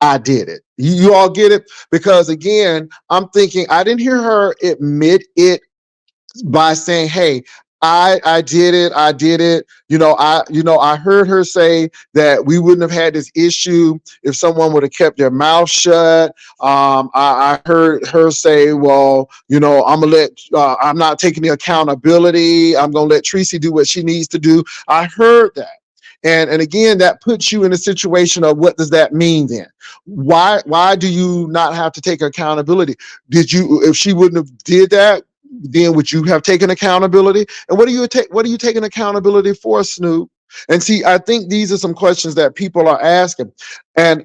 I did it. You all get it? Because again, I'm thinking I didn't hear her admit it by saying, "Hey, I did it. I did it." I heard her say that we wouldn't have had this issue if someone would have kept their mouth shut. I heard her say, "Well, I'm not taking the accountability. I'm gonna let Tracy do what she needs to do." I heard that. And again, that puts you in a situation of what does that mean then? Why do you not have to take accountability? If she wouldn't have did that, then would you have taken accountability? And what are you taking accountability for, Snoop? And see, I think these are some questions that people are asking. And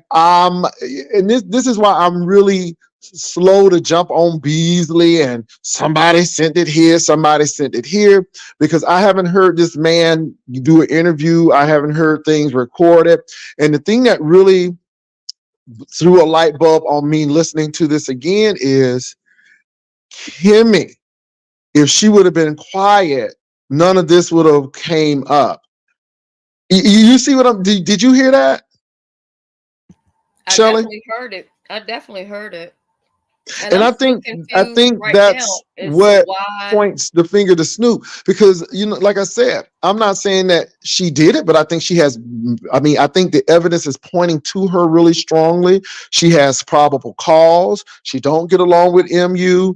this is why I'm really slow to jump on Beasley and somebody sent it here, somebody sent it here, because I haven't heard this man do an interview. I haven't heard things recorded. And the thing that really threw a light bulb on me listening to this again is Kimmy. If she would have been quiet, none of this would have came up. You see what did you hear that? Shelley? I definitely heard it. And I think that's what points the finger to Snoop, because like I said, I'm not saying that she did it, but I think I think the evidence is pointing to her really strongly. She has probable cause. She don't get along with MU.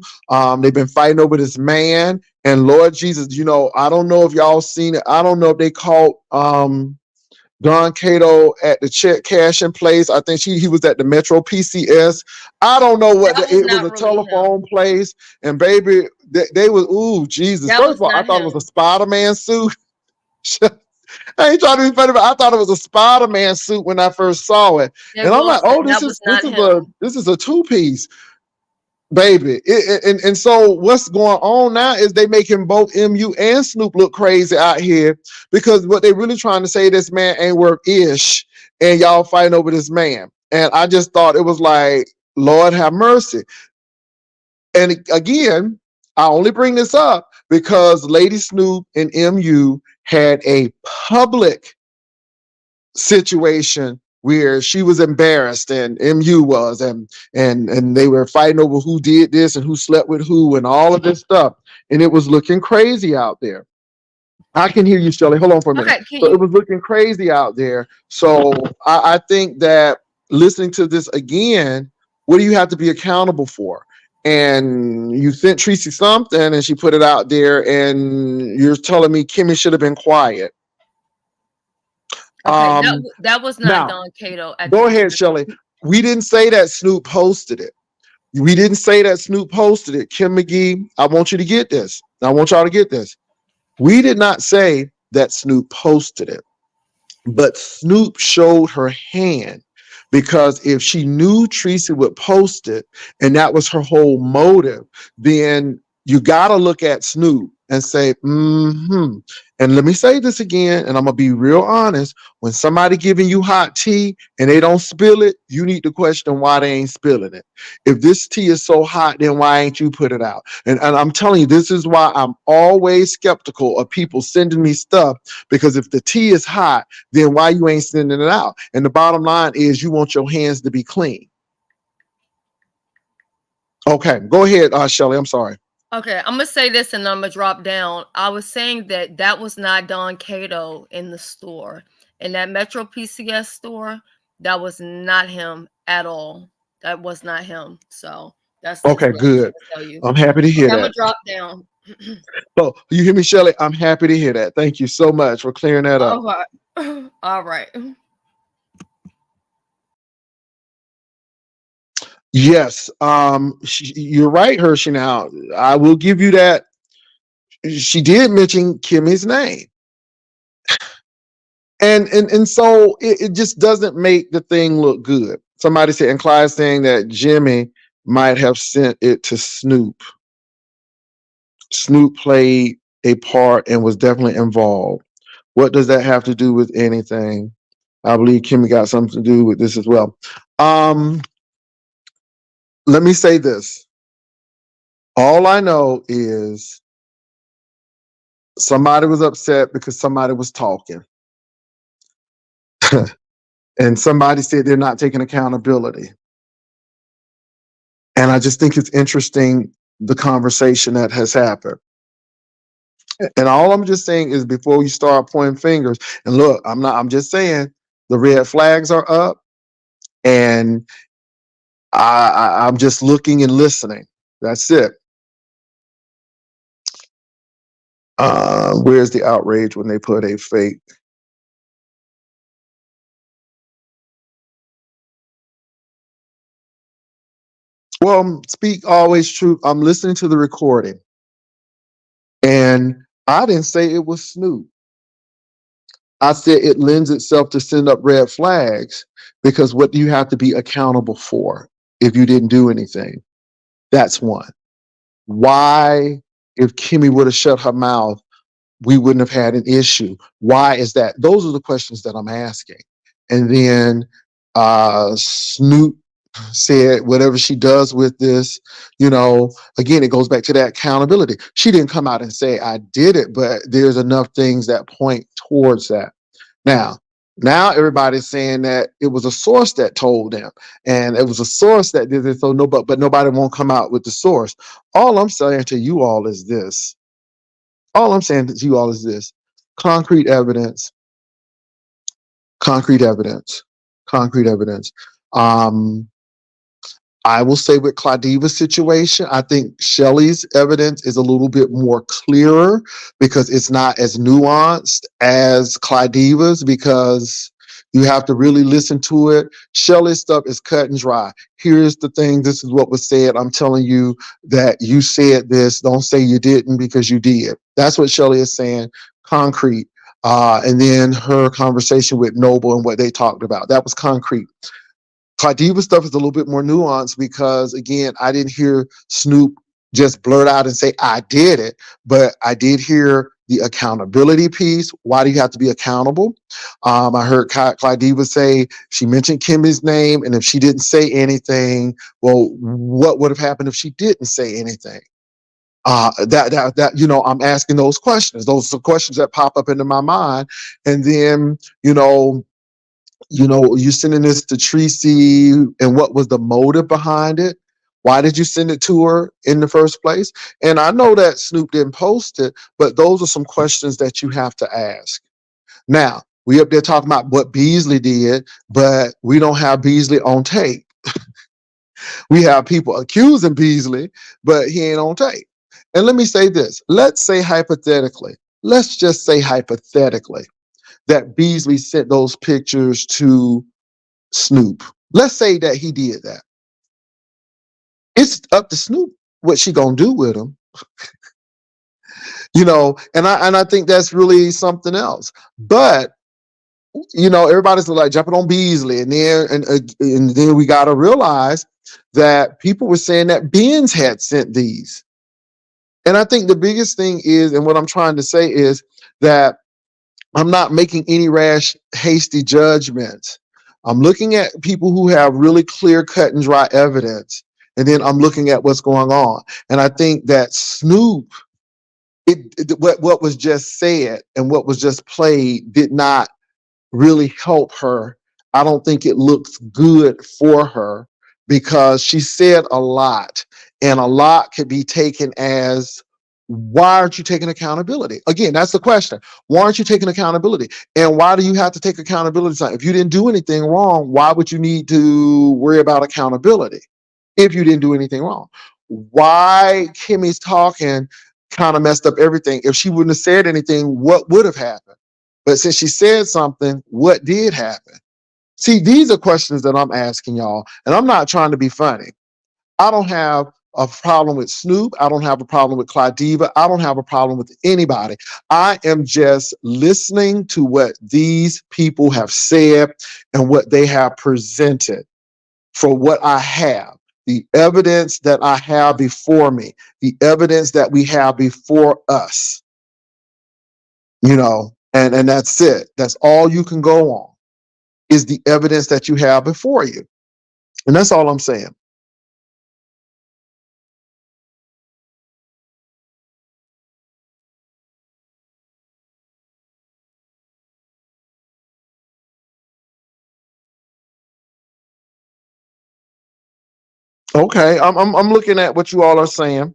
They've been fighting over this man, and Lord Jesus, I don't know if y'all seen it. I don't know if they caught Don Cato at the check cashing place. I think he was at the Metro PCS. I don't know what it was a telephone place. And baby, they was, ooh, Jesus. First of all, I thought it was a Spider-Man suit. I ain't trying to be funny, but I thought it was a Spider-Man suit when I first saw it. And I'm like, oh, this is a two-piece. Baby, and so what's going on now is they making both MU and Snoop look crazy out here, because what they really trying to say, this man ain't worth ish, and y'all fighting over this man. And I just thought it was like, Lord have mercy. And again, I only bring this up because Lady Snoop and MU had a public situation where she was embarrassed and MU was, and they were fighting over who did this and who slept with who and all of this stuff. And it was looking crazy out there. I can hear you, Shelley. Hold on for a minute. Okay, can So it you? was looking crazy out there. So I think that listening to this again, what do you have to be accountable for? And you sent Tracy something and she put it out there, and you're telling me Kimmy should have been quiet. Okay, Um, that was not Now, Don Cato at the go time. ahead, Shelley. We didn't say that Snoop posted it. We didn't say that Snoop posted it. Kim McGee, I want you to get this. I want y'all to get this. We did not say that Snoop posted it. But Snoop showed her hand, because if she knew Tracy would post it and that was her whole motive, then you got to look at Snoop and say, mm-hmm. And let me say this again, and I'm going to be real honest. When somebody giving you hot tea and they don't spill it, you need to question why they ain't spilling it. If this tea is so hot, then why ain't you put it out? And I'm telling you, this is why I'm always skeptical of people sending me stuff, because if the tea is hot, then why you ain't sending it out? And the bottom line is you want your hands to be clean. Okay, go ahead, Shelley. I'm sorry. Okay, I'm gonna say this and I'm gonna drop down. I was saying that was not Don Cato in the store, in that Metro PCS store. That was not him at all. That was not him. So that's just Okay, what I'm trying good. to tell you. I'm happy to hear Okay, I'm gonna that. drop down. So you hear me, Shelley? I'm happy to hear that. Thank you so much for clearing that up. All right. All right. Yes, you're right, Hershey. Now I will give you that. She did mention Kimmy's name, and so it just doesn't make the thing look good. Somebody said, and Clyde's saying that Jimmy might have sent it to Snoop. Snoop played a part and was definitely involved. What does that have to do with anything? I believe Kimmy got something to do with this as well. Um, Let me say this. All I know is somebody was upset because somebody was talking. And somebody said they're not taking accountability. And I just think it's interesting, the conversation that has happened. And all I'm just saying is, before you start pointing fingers, and look, I'm just saying the red flags are up, and I'm just looking and listening. That's it. Where's the outrage when they put a fake? Well, speak always truth. I'm listening to the recording, and I didn't say it was Snoop. I said it lends itself to send up red flags, because what do you have to be accountable for if you didn't do anything? That's one. Why, if Kimmy would have shut her mouth, we wouldn't have had an issue? Why is that? Those are the questions that I'm asking. And then Snoop said whatever she does with this, again, it goes back to that accountability. She didn't come out and say I did it, but there's enough things that point towards that. Now everybody's saying that it was a source that told them, and it was a source that did it. So but nobody won't come out with the source. All I'm saying to you all is this. All I'm saying to you all is this: concrete evidence, concrete evidence, concrete evidence. Um, I will say with Claudiva's situation, I think Shelley's evidence is a little bit more clearer, because it's not as nuanced as Claudiva's, because you have to really listen to it. Shelley's stuff is cut and dry. Here's the thing. This is what was said. I'm telling you that you said this. Don't say you didn't, because you did. That's what Shelley is saying. Concrete. And then her conversation with Noble and what they talked about. That was concrete. Claudiva stuff is a little bit more nuanced, because again, I didn't hear Snoop just blurt out and say I did it, but I did hear the accountability piece. Why do you have to be accountable? I heard Clyde say she mentioned Kimmy's name, and if she didn't say anything, well, what would have happened if she didn't say anything? I'm asking those questions. Those are questions that pop up into my mind, and then you're sending this to Tracy, and what was the motive behind it? Why did you send it to her in the first place? And I know that Snoop didn't post it, but those are some questions that you have to ask. Now, we up there talking about what Beasley did, but we don't have Beasley on tape. We have people accusing Beasley, but he ain't on tape. And let me say this. Let's just say hypothetically, that Beasley sent those pictures to Snoop. Let's say that he did that. It's up to Snoop what she gonna do with them. And I think that's really something else. But everybody's like jumping on Beasley, and then we got to realize that people were saying that Benz had sent these. And I think the biggest thing is, and what I'm trying to say is that I'm not making any rash, hasty judgments. I'm looking at people who have really clear, cut and dry evidence, and then I'm looking at what's going on. And I think that Snoop, what was just said and what was just played did not really help her. I don't think it looks good for her because she said a lot, and a lot could be taken as, why aren't you taking accountability? Again, that's the question. Why aren't you taking accountability? And why do you have to take accountability? If you didn't do anything wrong, why would you need to worry about accountability if you didn't do anything wrong? Why Kimmy's talking kind of messed up everything. If she wouldn't have said anything, what would have happened? But since she said something, what did happen? See, these are questions that I'm asking y'all, and I'm not trying to be funny. I don't have a problem with Snoop. I don't have a problem with Clydiva. I don't have a problem with anybody. I am just listening to what these people have said and what they have presented for what I have. The evidence that I have before me, the evidence that we have before us, and that's it. That's all you can go on, is the evidence that you have before you. And that's all I'm saying. Okay, I'm looking at what you all are saying.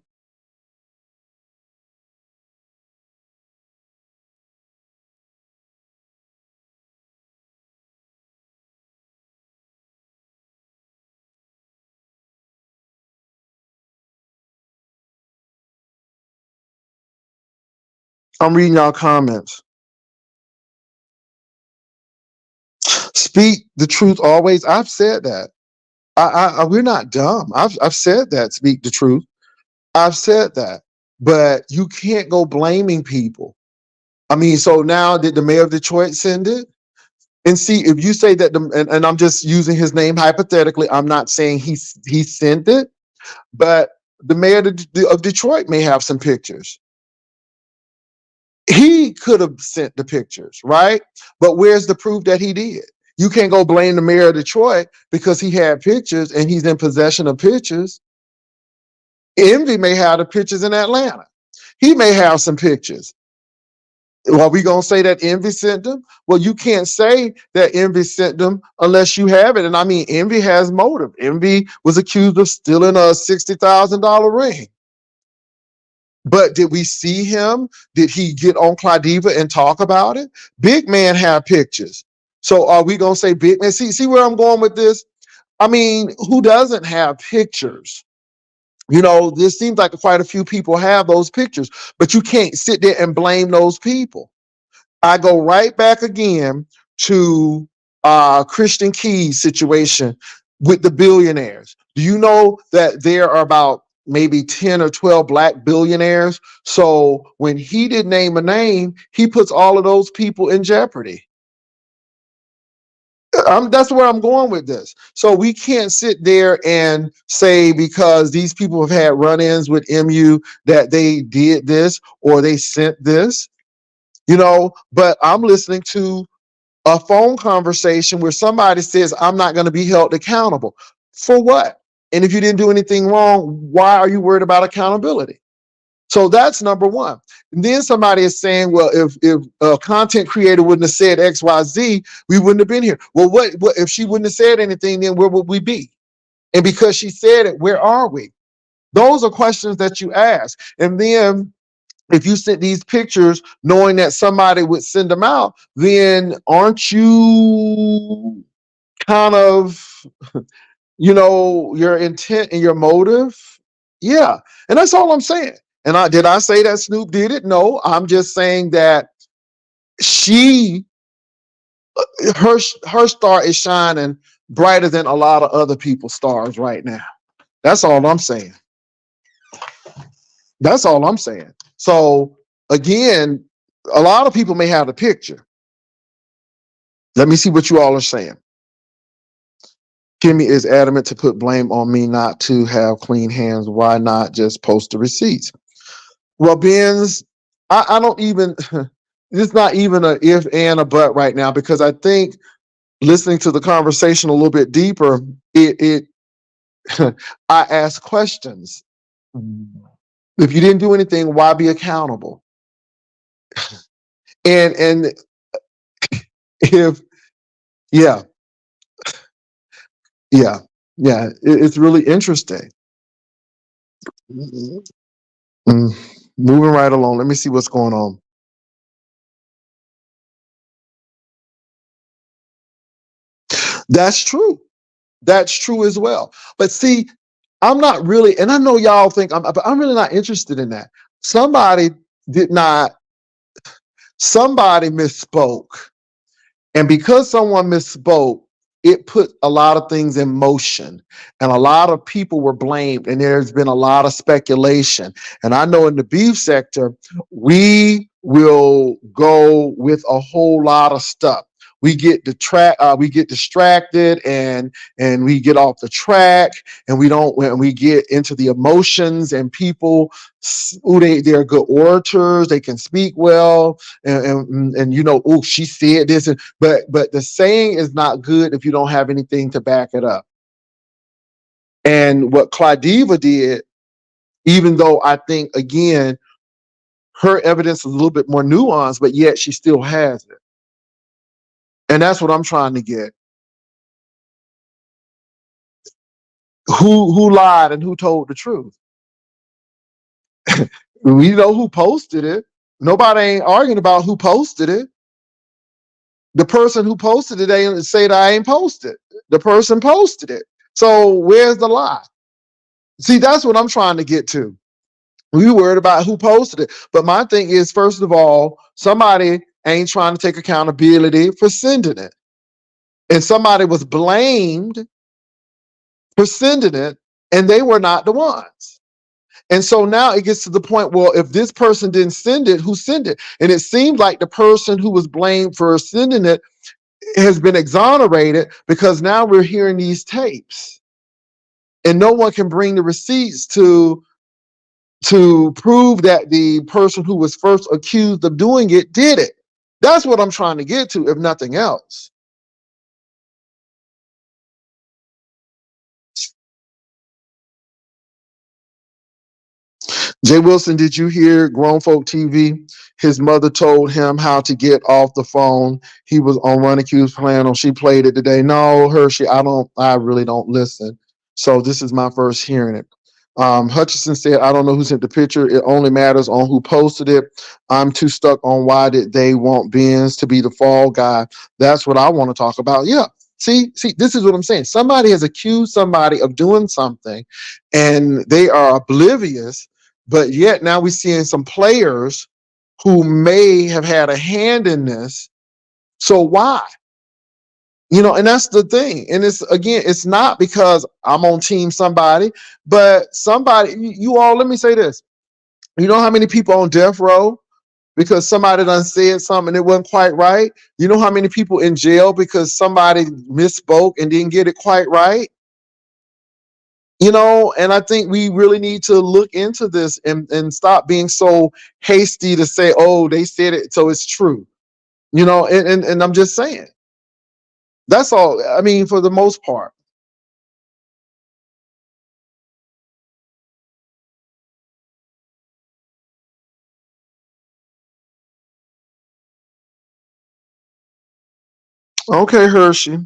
I'm reading y'all comments. Speak the truth always. I've said that. We're not dumb. I've said that. Speak the truth. I've said that. But you can't go blaming people. I mean, so now did the mayor of Detroit send it? And see, if you say that, and I'm just using his name hypothetically, I'm not saying he sent it, but the mayor of Detroit may have some pictures. He could have sent the pictures, right? But where's the proof that he did? You can't go blame the mayor of Detroit because he had pictures and he's in possession of pictures. Envy may have the pictures in Atlanta. He may have some pictures. Are we going to say that Envy sent them? Well, you can't say that Envy sent them unless you have it. And I mean, Envy has motive. Envy was accused of stealing a $60,000 ring. But did we see him? Did he get on Clydiva and talk about it? Big Man had pictures. So are we going to say Big Man? See where I'm going with this? I mean, who doesn't have pictures? This seems like quite a few people have those pictures, but you can't sit there and blame those people. I go right back again to Christian Key's situation with the billionaires. Do you know that there are about maybe 10 or 12 black billionaires? So when he didn't name a name, he puts all of those people in jeopardy. That's where I'm going with this. So we can't sit there and say because these people have had run-ins with MU that they did this or they sent this. But I'm listening to a phone conversation where somebody says, I'm not going to be held accountable. For what? And if you didn't do anything wrong, why are you worried about accountability? So that's number one. And then somebody is saying, well, if a content creator wouldn't have said XYZ, we wouldn't have been here. Well, what if she wouldn't have said anything, then where would we be? And because she said it, where are we? Those are questions that you ask. And then if you sent these pictures knowing that somebody would send them out, then aren't you kind of, your intent and your motive? Yeah. And that's all I'm saying. And did I say that Snoop did it? No, I'm just saying that she, her star is shining brighter than a lot of other people's stars right now. That's all I'm saying. That's all I'm saying. So again, a lot of people may have the picture. Let me see what you all are saying. Kimmy is adamant to put blame on me not to have clean hands. Why not just post the receipts? Well, Benz, I don't even, it's not even a if and a but right now, because I think listening to the conversation a little bit deeper, it I ask questions. If you didn't do anything, why be accountable? And if yeah, yeah, yeah, it's really interesting. Mm, moving right along. Let me see what's going on. That's true. That's true as well. But see, I'm not really, and I know y'all think but I'm really not interested in that. Somebody did not, somebody misspoke. And because someone misspoke, it put a lot of things in motion, and a lot of people were blamed, and there's been a lot of speculation. And I know in the beef sector, we will go with a whole lot of stuff. We get distracted, and we get off the track, and we don't when we get into the emotions, and people, they're good orators, they can speak well, and oh, she said this, but the saying is not good if you don't have anything to back it up. And what Claudiva did, even though I think again her evidence is a little bit more nuanced, but yet she still has it. And that's what I'm trying to get. Who lied and who told the truth? We know who posted it. Nobody ain't arguing about who posted it. The person who posted it ain't say that I ain't posted. The person posted it. So where's the lie? See, that's what I'm trying to get to. We worried about who posted it. But my thing is, first of all, somebody ain't trying to take accountability for sending it. And somebody was blamed for sending it, and they were not the ones. And so now it gets to the point, well, if this person didn't send it, who sent it? And it seems like the person who was blamed for sending it has been exonerated, because now we're hearing these tapes. And no one can bring the receipts to prove that the person who was first accused of doing it did it. That's what I'm trying to get to, if nothing else. Jay Wilson, did you hear Grown Folk TV? His mother told him how to get off the phone. He was on Run Q's plan, or she played it today. No, Hershey, I really don't listen. So this is my first hearing it. Hutchinson said, I don't know who sent the picture. It only matters on who posted it. I'm too stuck on why did they want Benz to be the fall guy. That's what I want to talk about. Yeah. See, this is what I'm saying. Somebody has accused somebody of doing something, and they are oblivious, but yet now we're seeing some players who may have had a hand in this. So why? And that's the thing. And it's not because I'm on team somebody, but somebody, you all, let me say this. You know how many people on death row because somebody done said something and it wasn't quite right? You know how many people in jail because somebody misspoke and didn't get it quite right? And I think we really need to look into this and stop being so hasty to say, oh, they said it, so it's true. And I'm just saying. That's all. I mean, for the most part. Okay, Hershey.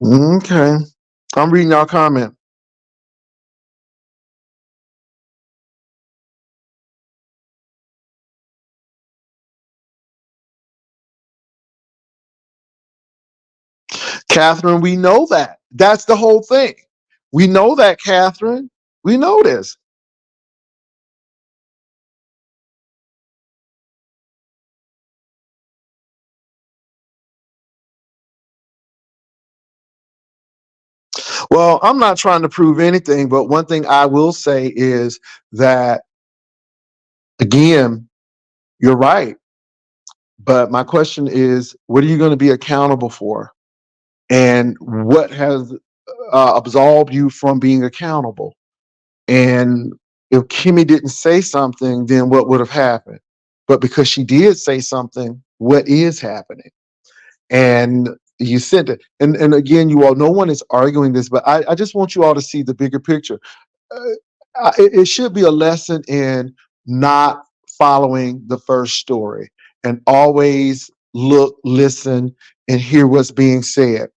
Okay. I'm reading y'all comment. Catherine, we know that. That's the whole thing. We know that, Catherine. We know this. Well, I'm not trying to prove anything, but one thing I will say is that, again, you're right. But my question is, what are you going to be accountable for? And what has absolved you from being accountable? And if Kimmy didn't say something, then what would have happened? But because she did say something, what is happening? And you said it. And again, you all, no one is arguing this, but I just want you all to see the bigger picture. It should be a lesson in not following the first story and always look, listen, and hear what's being said.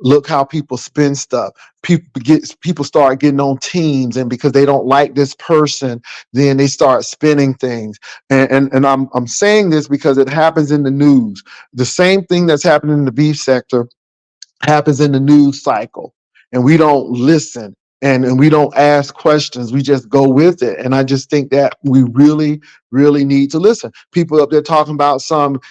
Look how people spin stuff. People start getting on teams, and because they don't like this person, then they start spinning things. And I'm saying this because it happens in the news. The same thing that's happening in the beef sector happens in the news cycle, and we don't listen, and we don't ask questions. We just go with it. And I just think that we really need to listen. People up there talking about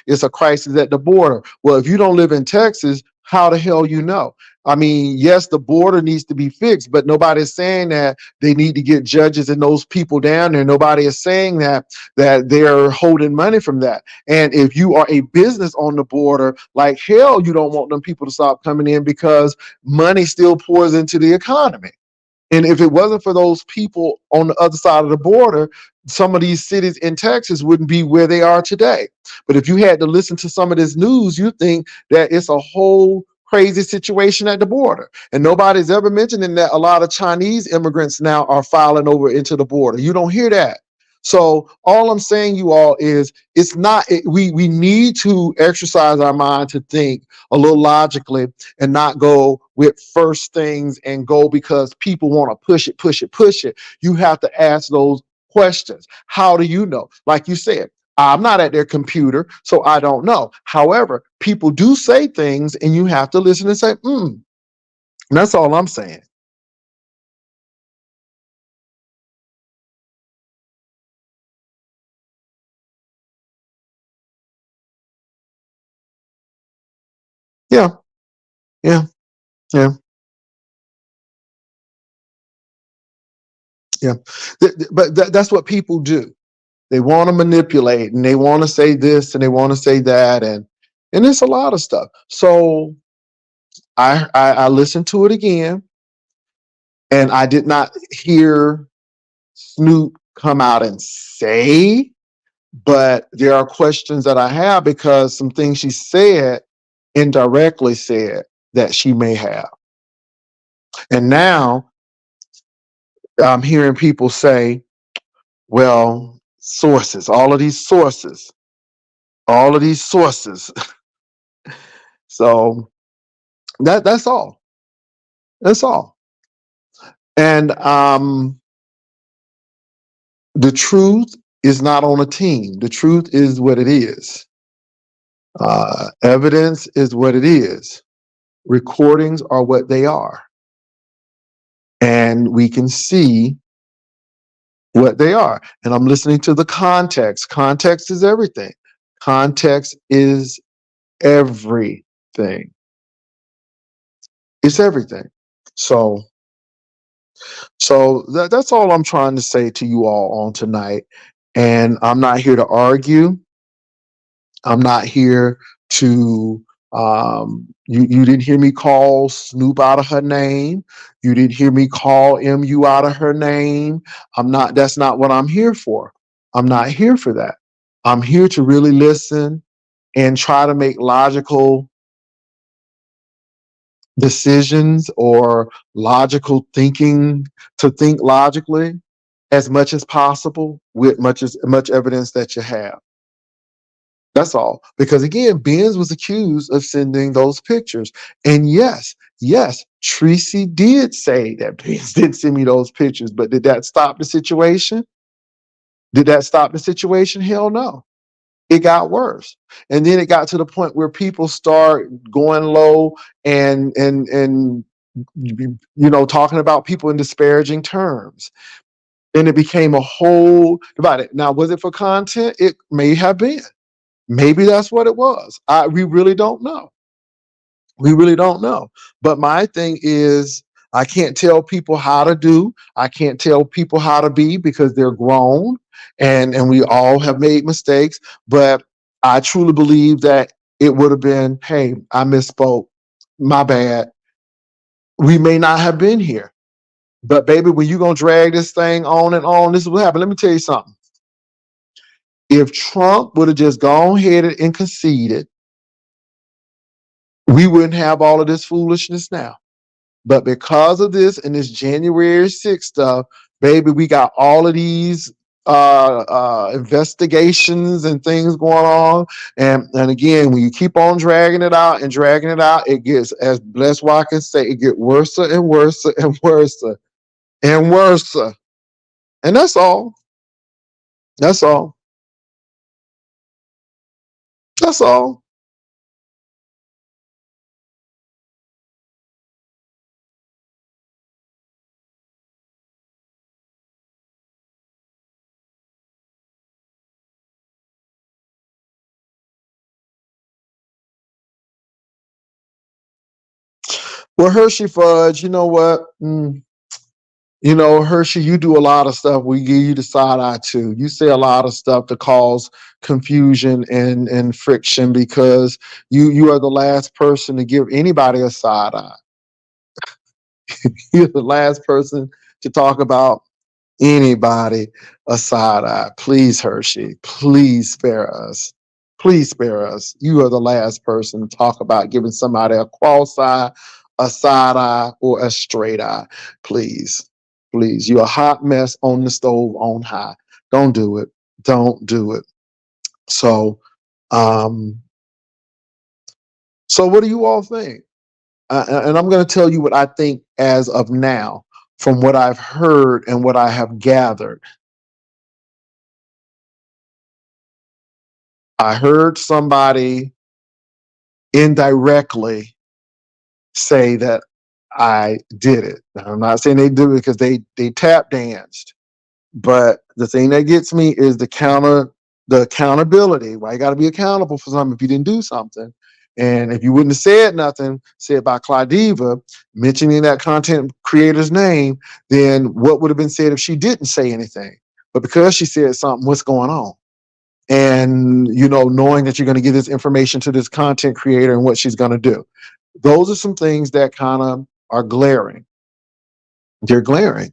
it's a crisis at the border. Well, if you don't live in Texas, how the hell you know? I mean, yes, the border needs to be fixed, but nobody is saying that they need to get judges and those people down there. Nobody is saying that they're holding money from that. And if you are a business on the border, like hell, you don't want them people to stop coming in, because money still pours into the economy. And if it wasn't for those people on the other side of the border, some of these cities in Texas wouldn't be where they are today. But if you had to listen to some of this news, you think that it's a whole crazy situation at the border. And nobody's ever mentioning that a lot of Chinese immigrants now are filing over into the border. You don't hear that. So all I'm saying, you all, is it's not, we need to exercise our mind to think a little logically and not go with first things and go because people want to push it. You have to ask those questions. How do you know? Like you said, I'm not at their computer, so I don't know. However, people do say things, and you have to listen and say, And that's all I'm saying. Yeah, yeah, yeah, yeah. But that's what people do. They want to manipulate, and they want to say this, and they want to say that, and it's a lot of stuff. So I listened to it again, and I did not hear Snoop come out and say, but there are questions that I have because some things she said indirectly said that she may have. And now I'm hearing people say, well, sources, all of these sources. So that's all. That's all. And the truth is not on a team. The truth is what it is. Evidence is what it is. Recordings are what they are. And we can see what they are. And I'm listening to the context. Context is everything. Context is everything. It's everything. So that's all I'm trying to say to you all on tonight. And I'm not here to argue. I'm not here to You didn't hear me call Snoop out of her name. You didn't hear me call MU out of her name. That's not what I'm here for. I'm not here for that. I'm here to really listen and try to make logical decisions or logical thinking, to think logically as much as possible with much evidence that you have. That's all. Because again, Benz was accused of sending those pictures. And yes, Tracy did say that Benz did send me those pictures, but did that stop the situation? Did that stop the situation? Hell no. It got worse. And then it got to the point where people start going low and talking about people in disparaging terms. And it became a whole about it. Now, was it for content? It may have been. Maybe that's what it was. We really don't know. We really don't know. But my thing is, I can't tell people how to do. I can't tell people how to be because they're grown and we all have made mistakes. But I truly believe that it would have been, hey, I misspoke. My bad. We may not have been here. But baby, when you're gonna drag this thing on and on, this is what happened. Let me tell you something. If Trump would have just gone ahead and conceded, we wouldn't have all of this foolishness now. But because of this and this January 6th stuff, baby, we got all of these investigations and things going on. And again, when you keep on dragging it out and dragging it out, it gets, as Bless Watkins say, it gets worse and worse and worse and worse. And that's all. That's all. That's all. Well, Hershey Fudge, you know what? Hershey, you do a lot of stuff. We give you the side eye too. You say a lot of stuff to cause confusion and friction because you are the last person to give anybody a side eye. You're the last person to talk about anybody a side eye. Please, Hershey, please spare us. Please spare us. You are the last person to talk about giving somebody a cross eye, a side eye, or a straight eye. Please, please. You're a hot mess on the stove on high. Don't do it. Don't do it. So, um, so what do you all think? And I'm going to tell you what I think as of now, from what I've heard and what I have gathered. I heard somebody indirectly say that I did it. Now, I'm not saying they did it because they tap danced, but the thing that gets me is the accountability. Why you got to be accountable for something if you didn't do something. And if you wouldn't have said nothing, said by Claudiva, mentioning that content creator's name, then what would have been said if she didn't say anything? But because she said something, what's going on? And knowing that you're going to give this information to this content creator and what she's going to do, those are some things that kind of are glaring. They're glaring.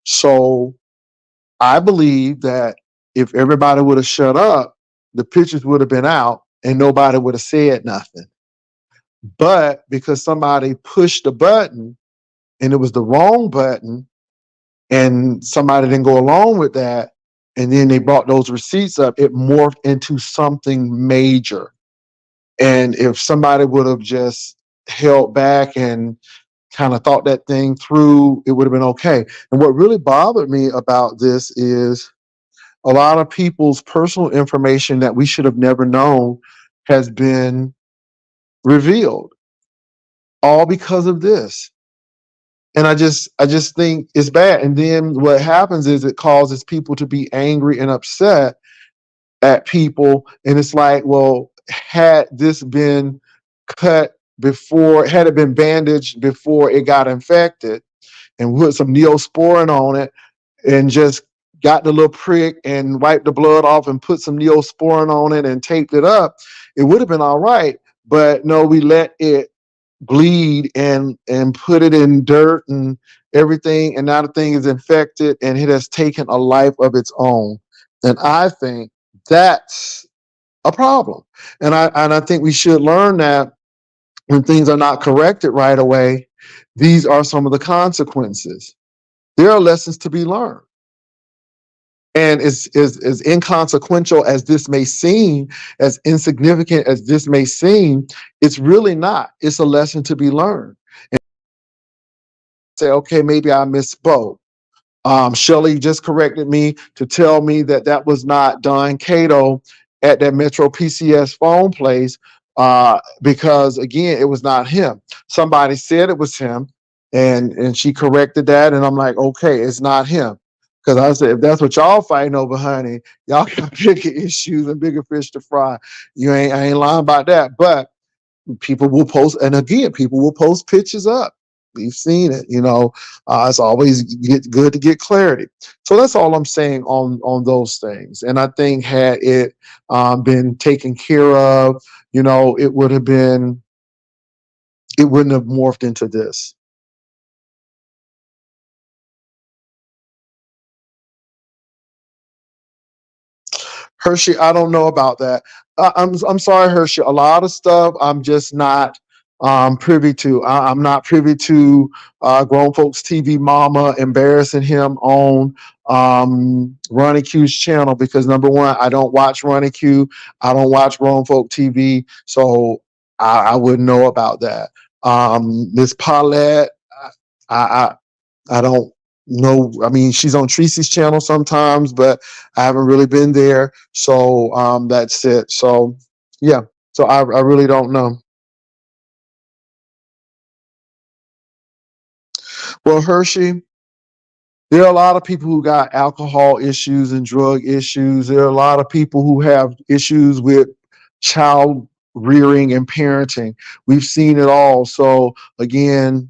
So I believe that if everybody would have shut up, the pictures would have been out and nobody would have said nothing. But because somebody pushed the button and it was the wrong button and somebody didn't go along with that, and then they brought those receipts up, it morphed into something major. And if somebody would have just held back and kind of thought that thing through, it would have been okay. And what really bothered me about this is a lot of people's personal information that we should have never known has been revealed, all because of this. And I just think it's bad. And then what happens is it causes people to be angry and upset at people. And it's like, well, had this been cut before, had it been bandaged before it got infected and put some neosporin on it and just got the little prick and wiped the blood off and put some Neosporin on it and taped it up, it would have been all right. But no, we let it bleed and put it in dirt and everything, and now the thing is infected and it has taken a life of its own. And I think that's a problem. And I think we should learn that when things are not corrected right away, these are some of the consequences. There are lessons to be learned. And as inconsequential as this may seem, as insignificant as this may seem, it's really not. It's a lesson to be learned. And say, okay, maybe I misspoke. Shelley just corrected me to tell me that that was not Don Cato at that Metro PCS phone place, because again, it was not him. Somebody said it was him, and she corrected that, and I'm like, okay, it's not him. Because I said, if that's what y'all fighting over, honey, y'all got bigger issues and bigger fish to fry. I ain't lying about that. But people will post, and again, people will post pictures up. We've seen it. It's always good to get clarity. So that's all I'm saying on those things. And I think had it been taken care of, it would have been, it wouldn't have morphed into this. Hershey, I don't know about that. I'm sorry, Hershey. A lot of stuff I'm just not privy to. I'm not privy to grown folks TV mama embarrassing him on Ronnie Q's channel, because number one, I don't watch Ronnie Q. I don't watch grown folk TV, so I wouldn't know about that. Miss Paulette, I, I don't know. I mean, she's on Tracy's channel sometimes, but I haven't really been there. So that's it. So yeah. So I really don't know. Well, Hershey, there are a lot of people who got alcohol issues and drug issues. There are a lot of people who have issues with child rearing and parenting. We've seen it all. So again,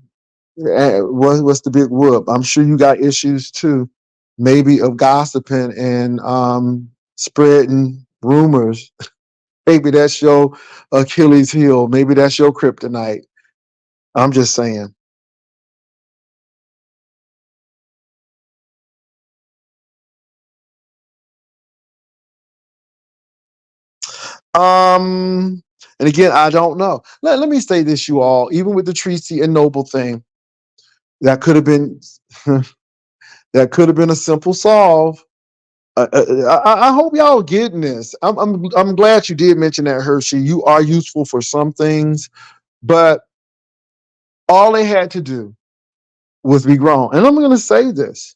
what's the big whoop? I'm sure you got issues too, maybe of gossiping and spreading rumors. Maybe that's your Achilles heel. Maybe that's your kryptonite. I'm just saying. Um, and again, I don't know. Let me say this, you all. Even with the Tracy and Noble thing, that could have been that could have been a simple solve. I hope y'all getting this. I'm glad you did mention that, Hershey. You are useful for some things, but all they had to do was be grown. And I'm going to say this: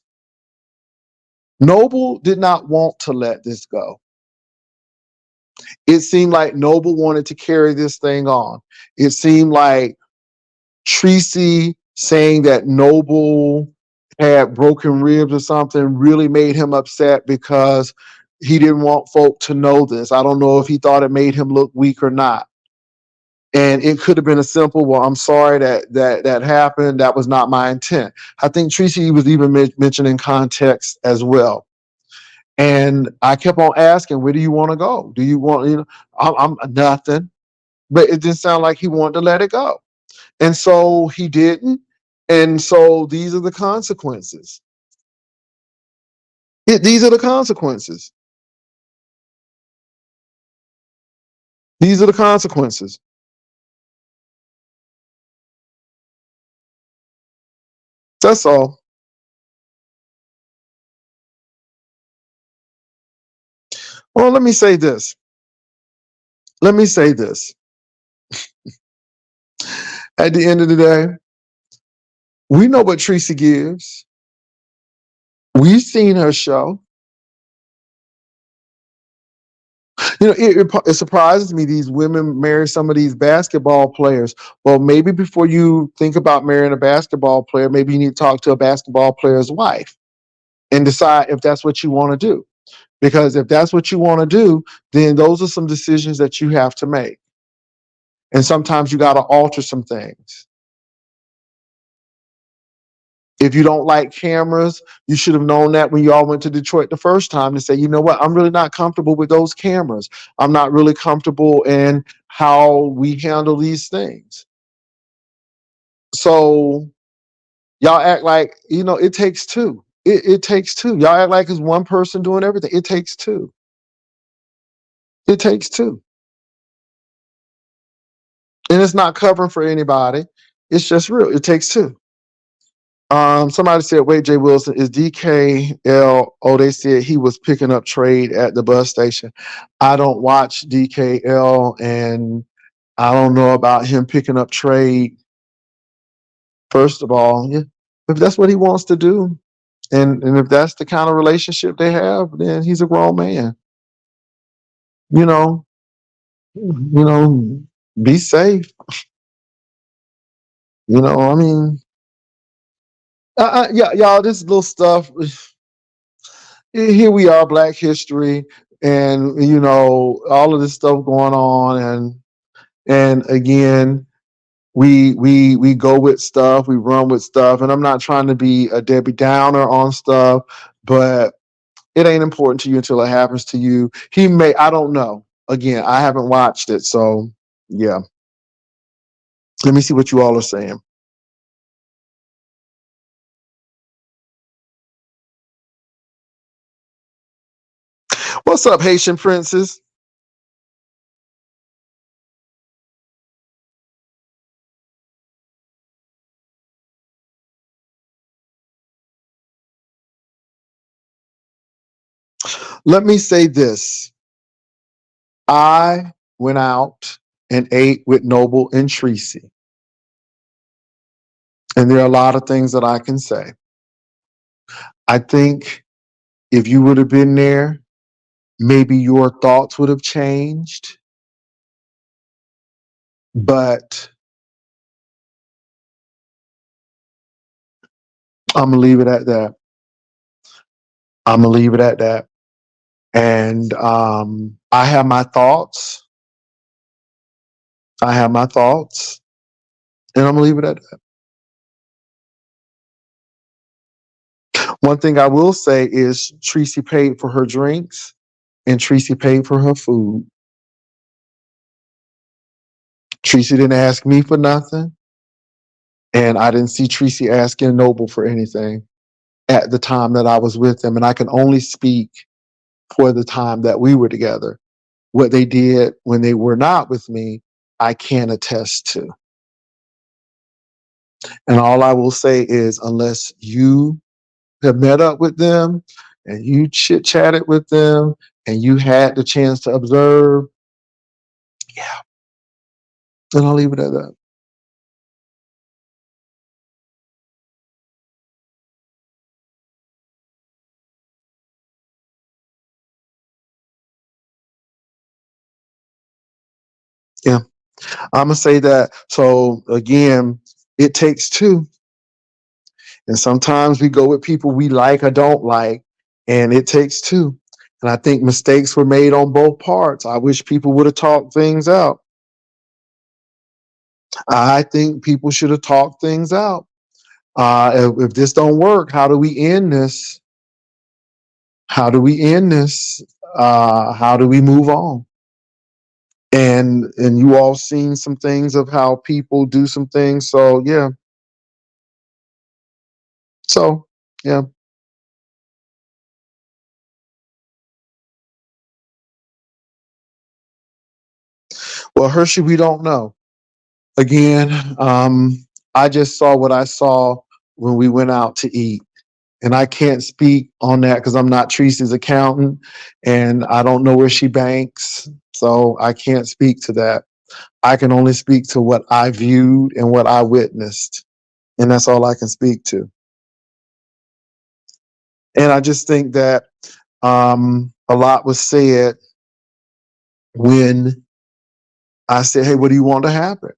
Noble did not want to let this go. It seemed like Noble wanted to carry this thing on. It seemed like Tracy saying that Noble had broken ribs or something really made him upset, because he didn't want folk to know this. I don't know if he thought it made him look weak or not. And it could have been a simple, well, I'm sorry that happened. That was not my intent. I think Tracy was even mentioned in context as well. And I kept on asking, where do you want to go? Do you want, I'm nothing. But it didn't sound like he wanted to let it go. And so he didn't. And so these are the consequences. These are the consequences. These are the consequences. That's all. Well, let me say this. Let me say this. At the end of the day, we know what Tracy gives. We've seen her show. It surprises me these women marry some of these basketball players. Well, maybe before you think about marrying a basketball player, maybe you need to talk to a basketball player's wife and decide if that's what you want to do. Because if that's what you want to do, then those are some decisions that you have to make. And sometimes you got to alter some things. If you don't like cameras, you should have known that when you all went to Detroit the first time, to say, you know what, I'm really not comfortable with those cameras. I'm not really comfortable in how we handle these things. So y'all act like, it takes two. It takes two. Y'all act like it's one person doing everything. It takes two. It takes two. And it's not covering for anybody. It's just real. It takes two. Somebody said, wait, Jay Wilson, is DKL? Oh, they said he was picking up trade at the bus station. I don't watch DKL, and I don't know about him picking up trade. First of all, yeah, if that's what he wants to do, and if that's the kind of relationship they have, then he's a grown man. You know, be safe. I mean, yeah, y'all, this little stuff. Here we are, Black History, and all of this stuff going on, and again, we go with stuff, we run with stuff, and I'm not trying to be a Debbie Downer on stuff, but it ain't important to you until it happens to you. I don't know. Again, I haven't watched it, so yeah. Let me see what you all are saying. What's up, Haitian Princess? Let me say this. I went out and ate with Noble and Tracy. And there are a lot of things that I can say. I think if you would have been there, maybe your thoughts would have changed. But I'm going to leave it at that. I'm going to leave it at that. And I have my thoughts. I have my thoughts. And I'm going to leave it at that. One thing I will say is Tracy paid for her drinks and Tracy paid for her food. Tracy didn't ask me for nothing. And I didn't see Tracy asking Noble for anything at the time that I was with them. And I can only speak for the time that we were together. What they did when they were not with me, I can attest to. And all I will say is, unless you have met up with them and you chit chatted with them and you had the chance to observe, yeah. And I'll leave it at that. Yeah. I'm going to say that. So again, it takes two. And sometimes we go with people we like or don't like, and it takes two. And I think mistakes were made on both parts. I wish people would have talked things out. I think people should have talked things out. If this don't work, how do we end this? How do we end this? How do we move on? And you all seen some things of how people do some things. So yeah. So yeah. Well, Hershey, we don't know. Again, I just saw what I saw when we went out to eat. And I can't speak on that because I'm not Tracy's accountant and I don't know where she banks. So I can't speak to that. I can only speak to what I viewed and what I witnessed. And that's all I can speak to. And I just think that a lot was said when I said, hey, what do you want to happen?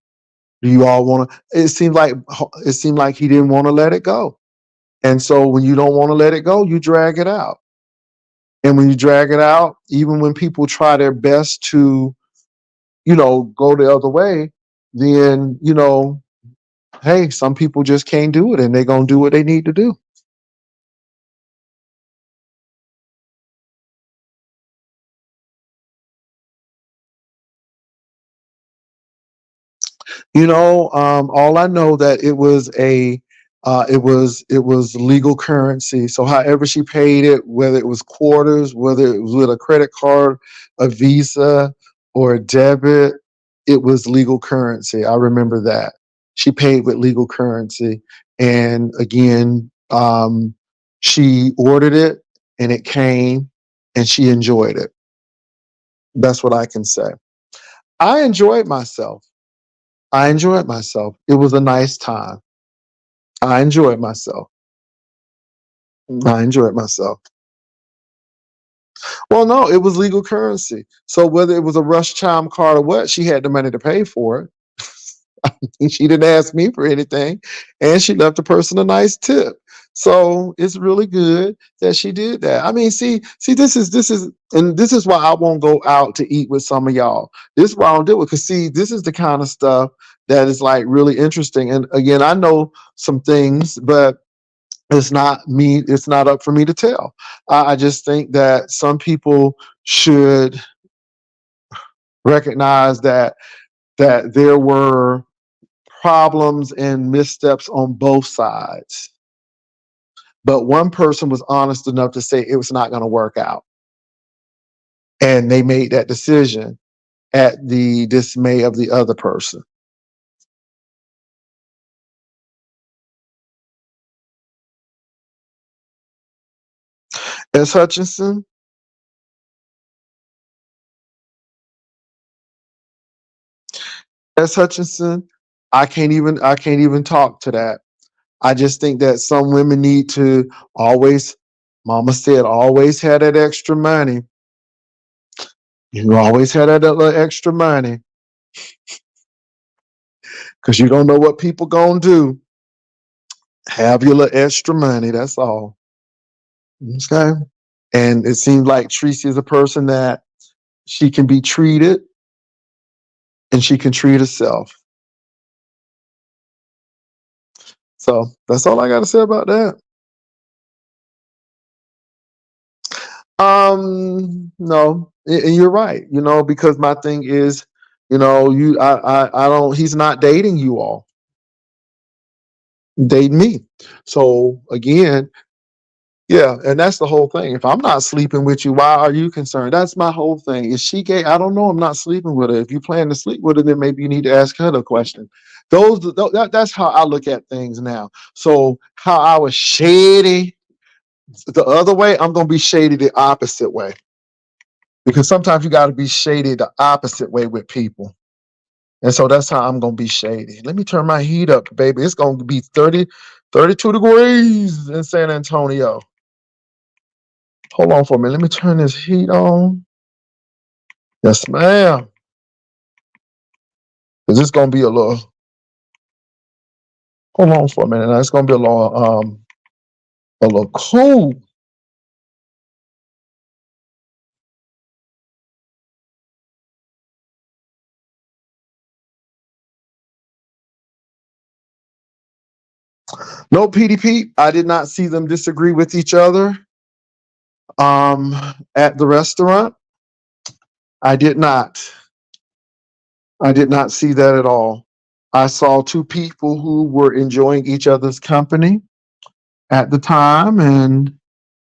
Do you all want to? It seemed like he didn't want to let it go. And so when you don't want to let it go, you drag it out. And when you drag it out, even when people try their best to, go the other way, then, hey, some people just can't do it and they're going to do what they need to do. All I know that it was legal currency. So however she paid it, whether it was quarters, whether it was with a credit card, a Visa, or a debit, it was legal currency. I remember that she paid with legal currency, and again, she ordered it and it came, and she enjoyed it. That's what I can say. I enjoyed myself. I enjoyed myself. It was a nice time. I enjoyed myself. I enjoyed myself. Well, no, it was legal currency. So whether it was a rush chime card or what, she had the money to pay for it. She didn't ask me for anything, and she left the person a nice tip. So it's really good that she did that. I mean, see, this is why I won't go out to eat with some of y'all. This is why I don't do it, because see, this is the kind of stuff that is like really interesting. And again, I know some things, but it's not me. It's not up for me to tell. I just think that some people should recognize that there were problems and missteps on both sides. But one person was honest enough to say it was not going to work out. And they made that decision at the dismay of the other person. As Hutchinson, as Hutchinson, I can't even talk to that. I just think that some women need to always, Mama said, always have that extra money. You always have that little extra money, because you don't know what people gonna do. Have your little extra money. That's all. Okay. And it seems like Tracy is a person that she can be treated and she can treat herself. So that's all I got to say about that. No, and you're right. Because my thing is, I don't. He's not dating you all. Dating me. So again, yeah, and that's the whole thing. If I'm not sleeping with you, why are you concerned? That's my whole thing. Is she gay? I don't know. I'm not sleeping with her. If you plan to sleep with her, then maybe you need to ask her the question. That's how I look at things now. So how I was shady the other way, I'm gonna be shady the opposite way. Because sometimes you got to be shady the opposite way with people. And so that's how I'm gonna be shady. Let me turn my heat up, baby. It's gonna be 30, 32 degrees in San Antonio. Hold on for a minute. Let me turn this heat on. Yes, ma'am. Cause it's gonna be a little. Hold on for a minute. Now it's gonna be a little cool. No PDP. I did not see them disagree with each other. At the restaurant, I did not. I did not see that at all. I saw two people who were enjoying each other's company at the time, and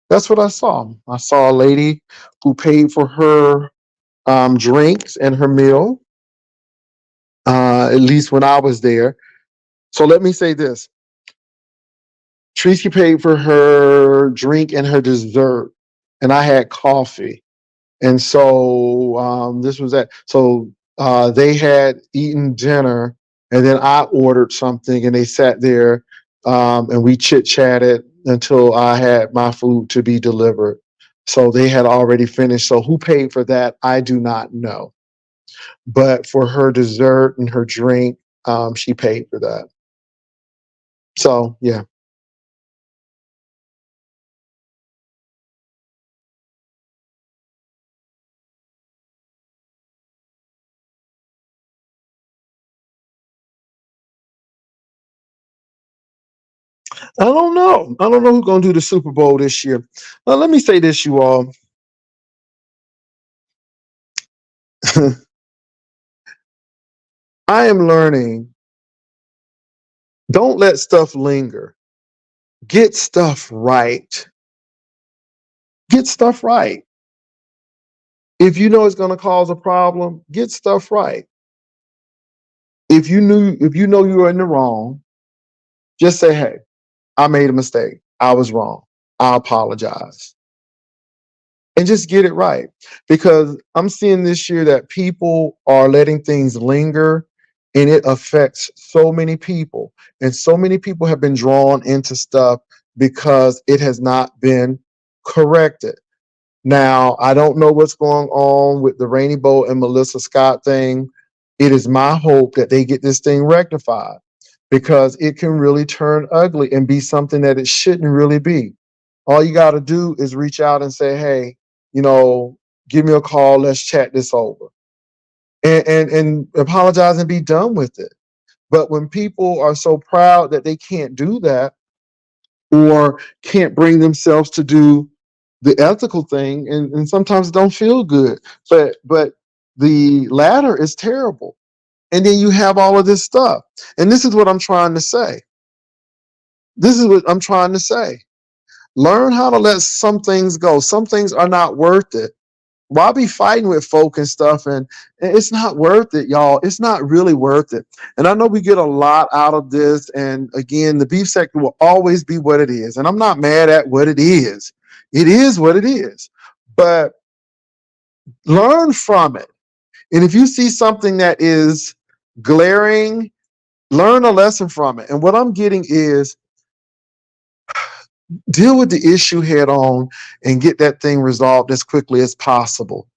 that's what I saw. I saw a lady who paid for her drinks and her meal, at least when I was there. So let me say this: Tracy paid for her drink and her dessert, and I had coffee. And so this was that. So they had eaten dinner, and then I ordered something, and they sat there, and we chit chatted until I had my food to be delivered. So they had already finished. So who paid for that? I do not know. But for her dessert and her drink, she paid for that. So yeah. I don't know. I don't know who's going to do the Super Bowl this year. Let me say this, you all. I am learning. Don't let stuff linger. Get stuff right. Get stuff right. If you know it's going to cause a problem, get stuff right. If you know you were in the wrong, just say, hey, I made a mistake. I was wrong. I apologize. And just get it right. Because I'm seeing this year that people are letting things linger and it affects so many people. And so many people have been drawn into stuff because it has not been corrected. Now, I don't know what's going on with the Rainy Boat and Melissa Scott thing. It is my hope that they get this thing rectified because it can really turn ugly and be something that it shouldn't really be. All you got to do is reach out and say, hey, you know, give me a call. Let's chat this over and apologize and be done with it. But when people are so proud that they can't do that or can't bring themselves to do the ethical thing, and sometimes it don't feel good, but the latter is terrible. And then you have all of this stuff. And this is what I'm trying to say. This is what I'm trying to say. Learn how to let some things go. Some things are not worth it. Why be fighting with folk and stuff? And it's not worth it, y'all. It's not really worth it. And I know we get a lot out of this. And again, the beef sector will always be what it is. And I'm not mad at what it is. It is what it is. But learn from it. And if you see something that is glaring, learn a lesson from it. And what I'm getting is deal with the issue head on and get that thing resolved as quickly as possible.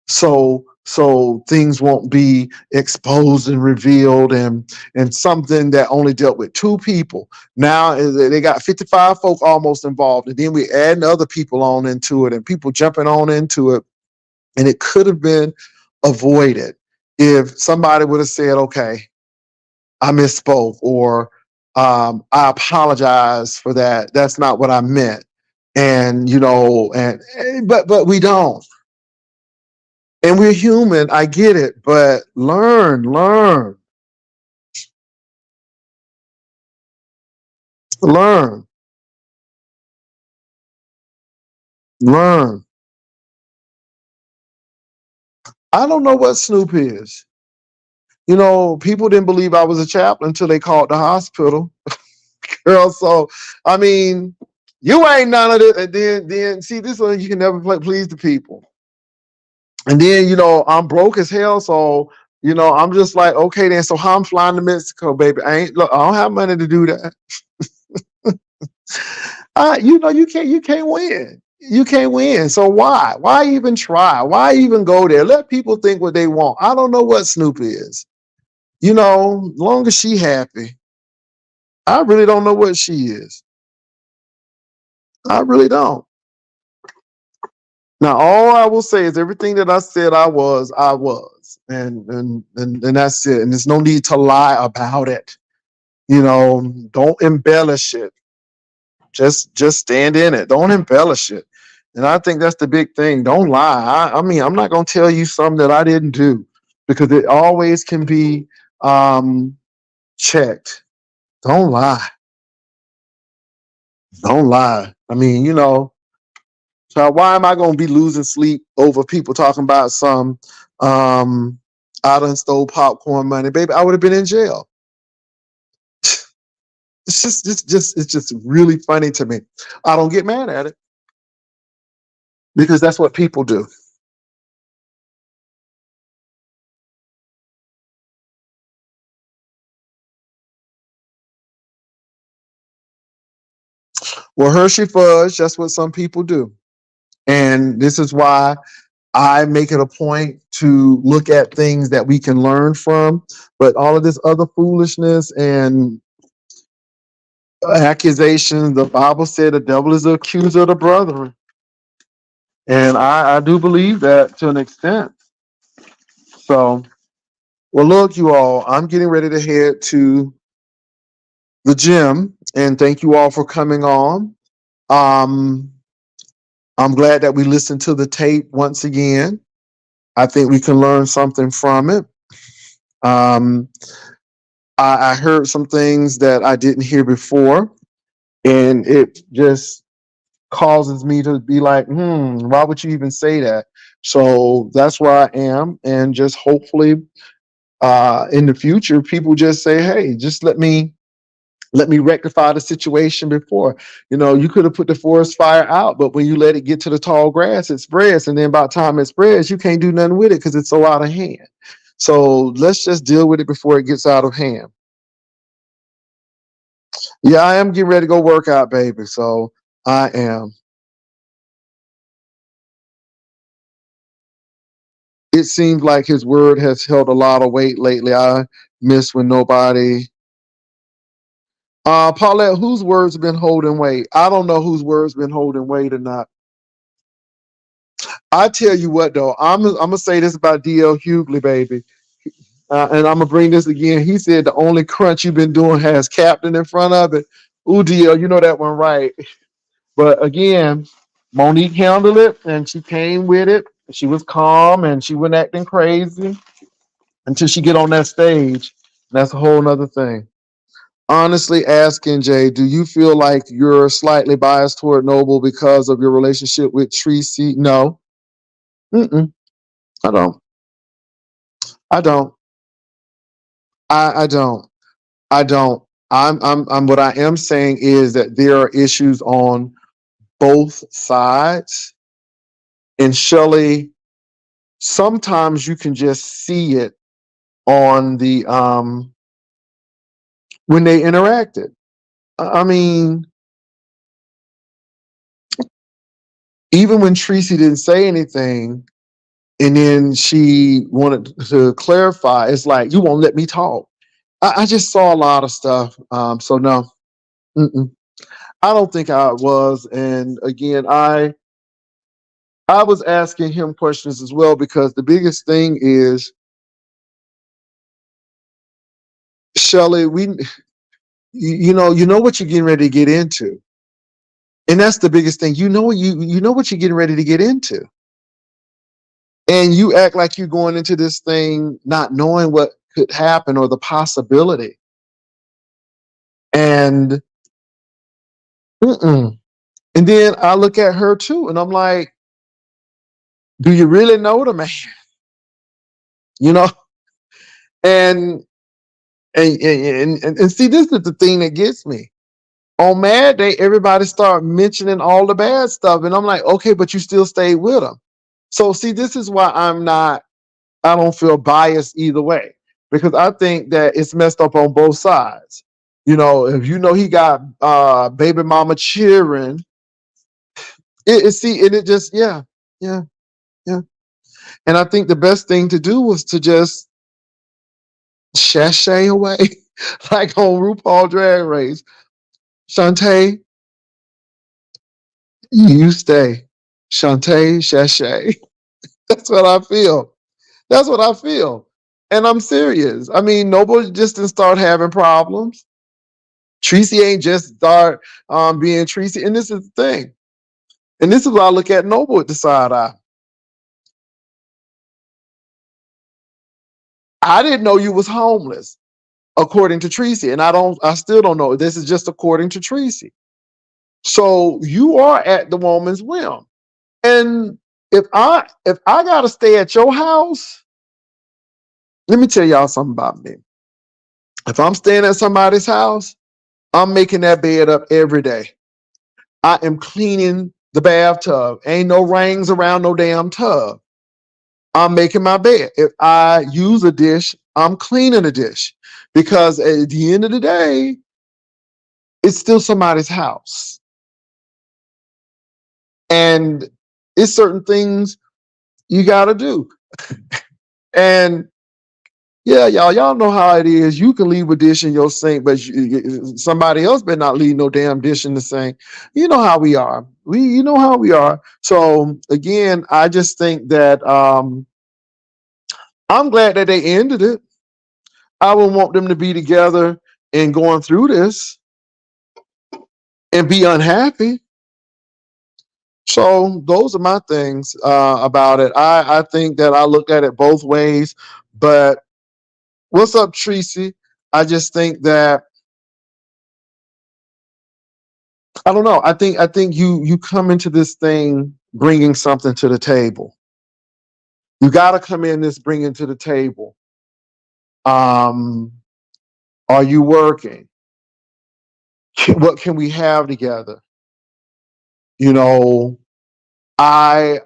So things won't be exposed and revealed and something that only dealt with two people. Now they got 55 folk almost involved, and then we adding other people on into it and people jumping on into it. And it could have been avoided if somebody would have said, okay, I misspoke, or I apologize for that. That's not what I meant. And but we don't. And we're human. I get it, but learn, learn. I don't know what Snoop is. People didn't believe I was a chaplain until they called the hospital. Girl, so I mean, you ain't none of it. And then see, this one you can never please the people. And then I'm broke as hell, so I'm just like, okay, then. So how I'm flying to Mexico, baby? I don't have money to do that. You can't win. You can't win. So why? Why even try? Why even go there? Let people think what they want. I don't know what Snoop is. Long as she happy. I really don't know what she is. I really don't. Now, all I will say is everything that I said I was, and that's it. And there's no need to lie about it. Don't embellish it. Just stand in it. Don't embellish it. And I think that's the big thing. Don't lie. I mean, I'm not going to tell you something that I didn't do because it always can be checked. Don't lie. Don't lie. I mean, so why am I going to be losing sleep over people talking about some I done stole popcorn money, baby? I would have been in jail. It's just really funny to me. I don't get mad at it because that's what people do. Well, Hershey fudge, that's what some people do. And this is why I make it a point to look at things that we can learn from. But all of this other foolishness and accusations, the Bible said the devil is the accuser of the brethren. And I do believe that to an extent. So, well, look, you all, I'm getting ready to head to the gym and thank you all for coming on. Um, I'm glad that we listened to the tape once again. I think we can learn something from it. Um, I heard some things that I didn't hear before, and it just causes me to be like, why would you even say that? So that's where I am, and just hopefully, in the future, people just say, hey, just let me rectify the situation before. You could have put the forest fire out, but when you let it get to the tall grass, it spreads. And then by the time it spreads, you can't do nothing with it because it's so out of hand. So let's just deal with it before it gets out of hand. Yeah, I am getting ready to go work out, baby. So I am. It seems like his word has held a lot of weight lately. I miss when nobody. Paulette, whose words have been holding weight? I don't know whose words been holding weight or not. I tell you what, though, I'm gonna say this about D.L. Hughley, baby, and I'm gonna bring this again. He said the only crunch you've been doing has captain in front of it. Ooh, D.L., you know that one right. But again, Monique handled it, and she came with it. She was calm, and she wasn't acting crazy until she get on that stage. That's a whole nother thing. Honestly asking, Jay, do you feel like you're slightly biased toward Noble because of your relationship with Tracy? No. Mm-mm, I don't. I don't. I don't. I don't. I'm. What I am saying is that there are issues on both sides, and Shelley. Sometimes you can just see it on the when they interacted. I mean, even when Tracy didn't say anything, and then she wanted to clarify, it's like you won't let me talk. I just saw a lot of stuff. So no, mm-mm. I don't think I was. And again, I was asking him questions as well because the biggest thing is, Shelley, you know what you're getting ready to get into, and that's the biggest thing. You know what you're getting ready to get into, and you act like you're going into this thing not knowing what could happen or the possibility. And mm-mm. And then I look at her too, and I'm like, do you really know the man? You know, and and see, this is the thing that gets me. On Mad Day, everybody start mentioning all the bad stuff, and I'm like, okay, but you still stayed with him. So see, this is why I don't feel biased either way, because I think that it's messed up on both sides. If he got baby mama cheering, and it just yeah, yeah. And I think the best thing to do was to just sashay away, like on RuPaul Drag Race. Shantae, you stay. Shantae, sashay. That's what I feel. That's what I feel. And I'm serious. I mean, Noble just didn't start having problems. Tracy ain't just start being Tracy. And this is the thing. And this is why I look at Noble with the side eye. I didn't know you was homeless, according to Tracy. And I still don't know. This is just according to Tracy. So you are at the woman's whim. And if I gotta stay at your house, let me tell y'all something about me. If I'm staying at somebody's house, I'm making that bed up every day. I am cleaning the bathtub. Ain't no rings around no damn tub. I'm making my bed. If I use a dish, I'm cleaning a dish. Because at the end of the day, it's still somebody's house. And it's certain things you gotta do. And yeah, y'all know how it is. You can leave a dish in your sink, but somebody else better not leave no damn dish in the sink. You know how we are. You know how we are. So again, I just think that I'm glad that they ended it. I would want them to be together and going through this. and be unhappy. So those are my things about it. I think that I look at it both ways. But what's up, Tracy? I just think that I don't know. I think you come into this thing bringing something to the table. You got to come in this bringing to the table. Um, are you working? What can we have together? You know, I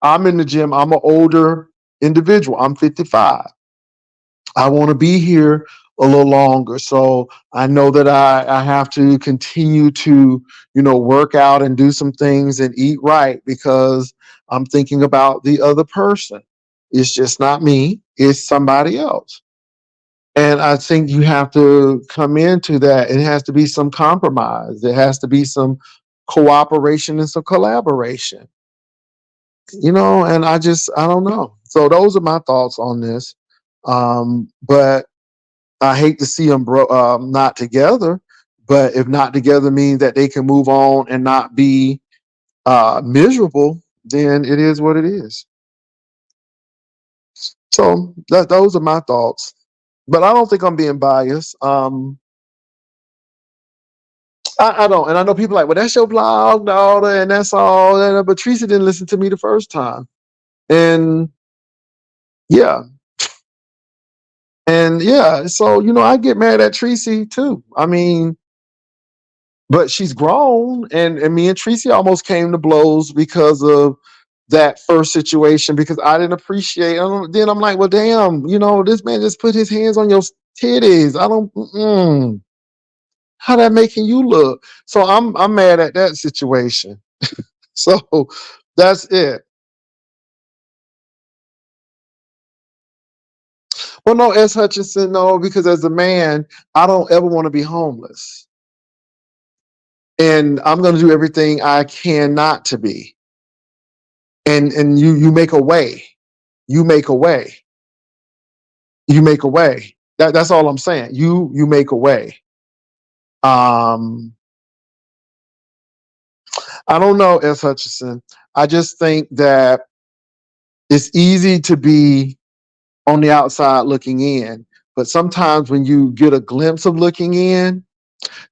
I'm in the gym. I'm an older individual. I'm 55. I want to be here a little longer. So I know that I have to continue to, work out and do some things and eat right because I'm thinking about the other person. It's just not me, it's somebody else. And I think you have to come into that. It has to be some compromise, there has to be some cooperation and some collaboration, and I don't know. So those are my thoughts on this. But I hate to see them not together. But if not together means that they can move on and not be miserable, then it is what it is. So those are my thoughts. But I don't think I'm being biased. I don't, and I know people are like, well, that's your blog, daughter, and that's all. But Teresa didn't listen to me the first time, and yeah, So I get mad at Tracy too. I mean, but she's grown, and me and Tracy almost came to blows because of that first situation because I didn't appreciate. Then I'm like, well, damn, this man just put his hands on your titties. I don't. How that making you look? So I'm mad at that situation. So that's it. Well, no, S. Hutchinson, no, because as a man, I don't ever want to be homeless. And I'm going to do everything I can not to be. And you make a way. You make a way. You make a way. That's all I'm saying. You make a way. Um, I don't know, S. Hutchinson. I just think that it's easy to be on the outside looking in, but sometimes when you get a glimpse of looking in,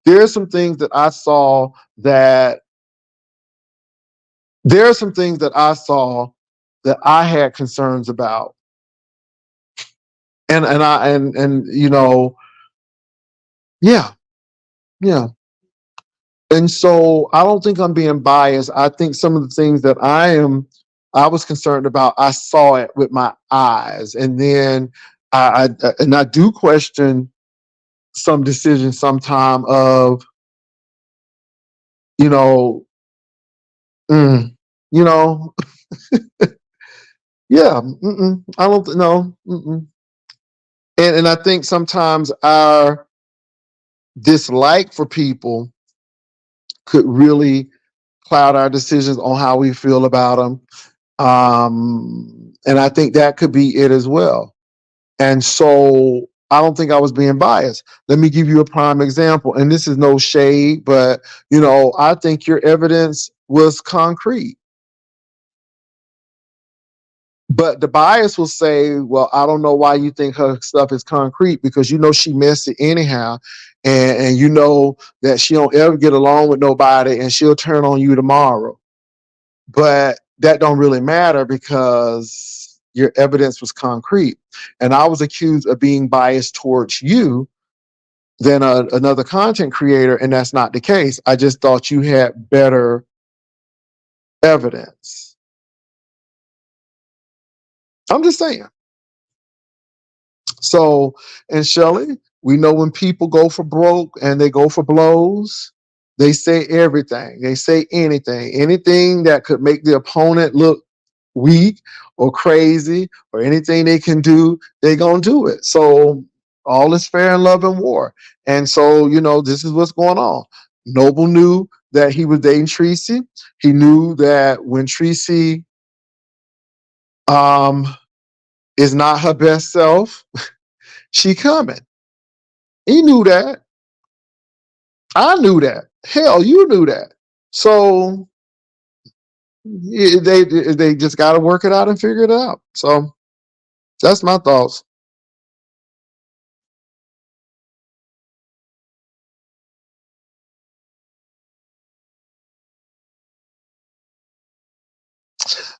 there are some things that I saw that there are some things that I saw that I had concerns about. And yeah, yeah. And so I don't think I'm being biased. I think some of the things that I was concerned about, I saw it with my eyes. And then I do question some decisions sometime of, you know, mm, you know, yeah, I don't know. And I think sometimes our dislike for people could really cloud our decisions on how we feel about them. And I think that could be it as well. And so I don't think I was being biased. Let me give you a prime example. And this is no shade, but I think your evidence was concrete. But the bias will say, well, I don't know why you think her stuff is concrete because she messy anyhow. And you know that she don't ever get along with nobody and she'll turn on you tomorrow. But that don't really matter because your evidence was concrete. And I was accused of being biased towards you than another content creator, and that's not the case. I just thought you had better evidence. I'm just saying. So, and Shelley, we know when people go for broke and they go for blows, they say everything. They say anything that could make the opponent look weak or crazy or anything they can do, they're going to do it. So all is fair in love and war. And so, this is what's going on. Noble knew that he was dating Tracy. He knew that when Tracy is not her best self, she coming. He knew that. I knew that. Hell, you knew that. So they just got to work it out and figure it out. So that's my thoughts.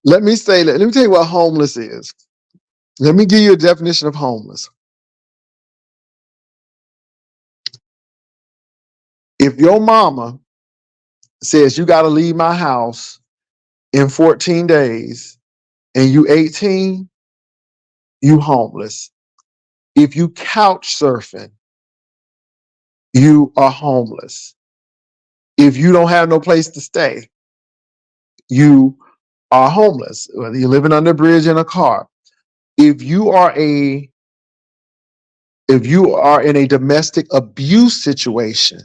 Let me tell you what homeless is. Let me give you a definition of homeless. If your mama says you got to leave my house in 14 days and you 18, you homeless. If you couch surfing, you are homeless. If you don't have no place to stay, you are homeless. Whether you're living under a bridge in a car. If you are a if you are in a domestic abuse situation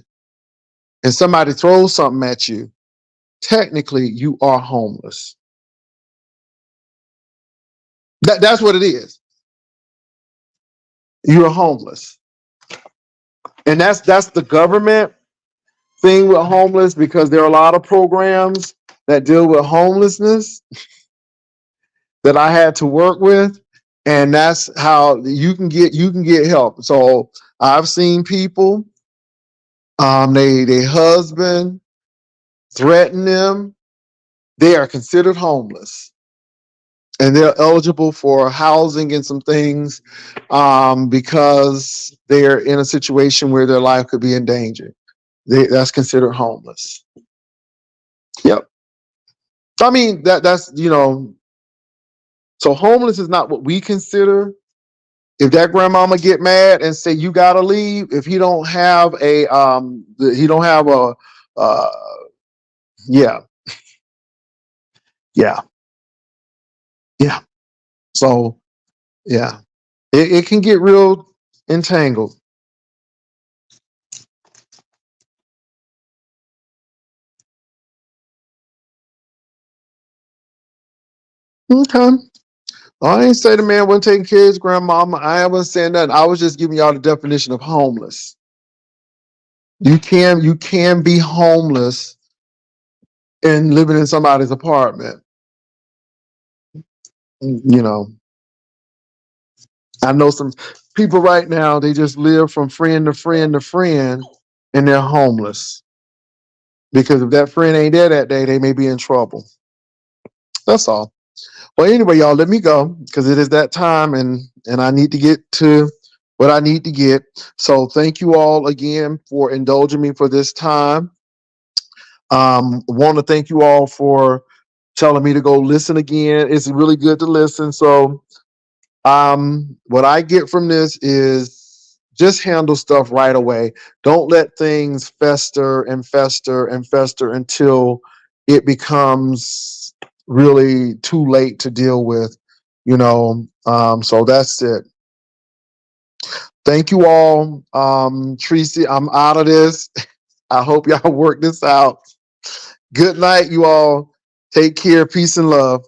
and somebody throws something at you, technically you are homeless. That's what it is. You're homeless. And that's the government thing with homeless, because there are a lot of programs that deal with homelessness that I had to work with, and that's how you can get help. So I've seen people, they husband threaten them, they are considered homeless, and they're eligible for housing and some things, because they're in a situation where their life could be in danger. That's considered homeless. Yep. I mean that's so homeless is not what we consider. If that grandmama get mad and say you gotta leave, if he don't have he don't have a uh yeah, yeah, yeah. So yeah, it can get real entangled. Okay. I ain't say the man wasn't taking care of his grandmama. I wasn't saying nothing. I was just giving y'all the definition of homeless. You can be homeless and living in somebody's apartment. You know, I know some people right now, they just live from friend to friend to friend, and they're homeless. Because if that friend ain't there that day, they may be in trouble. That's all. Well, anyway, y'all, let me go because it is that time, and I need to get to what I need to get. So thank you all again for indulging me for this time. Want to thank you all for telling me to go listen again. It's really good to listen. So what I get from this is just handle stuff right away. Don't let things fester and fester and fester until it becomes really too late to deal with, so that's it. Thank you all. Tracy, I'm out of this. I hope y'all work this out. Good night, you all. Take care. Peace and love.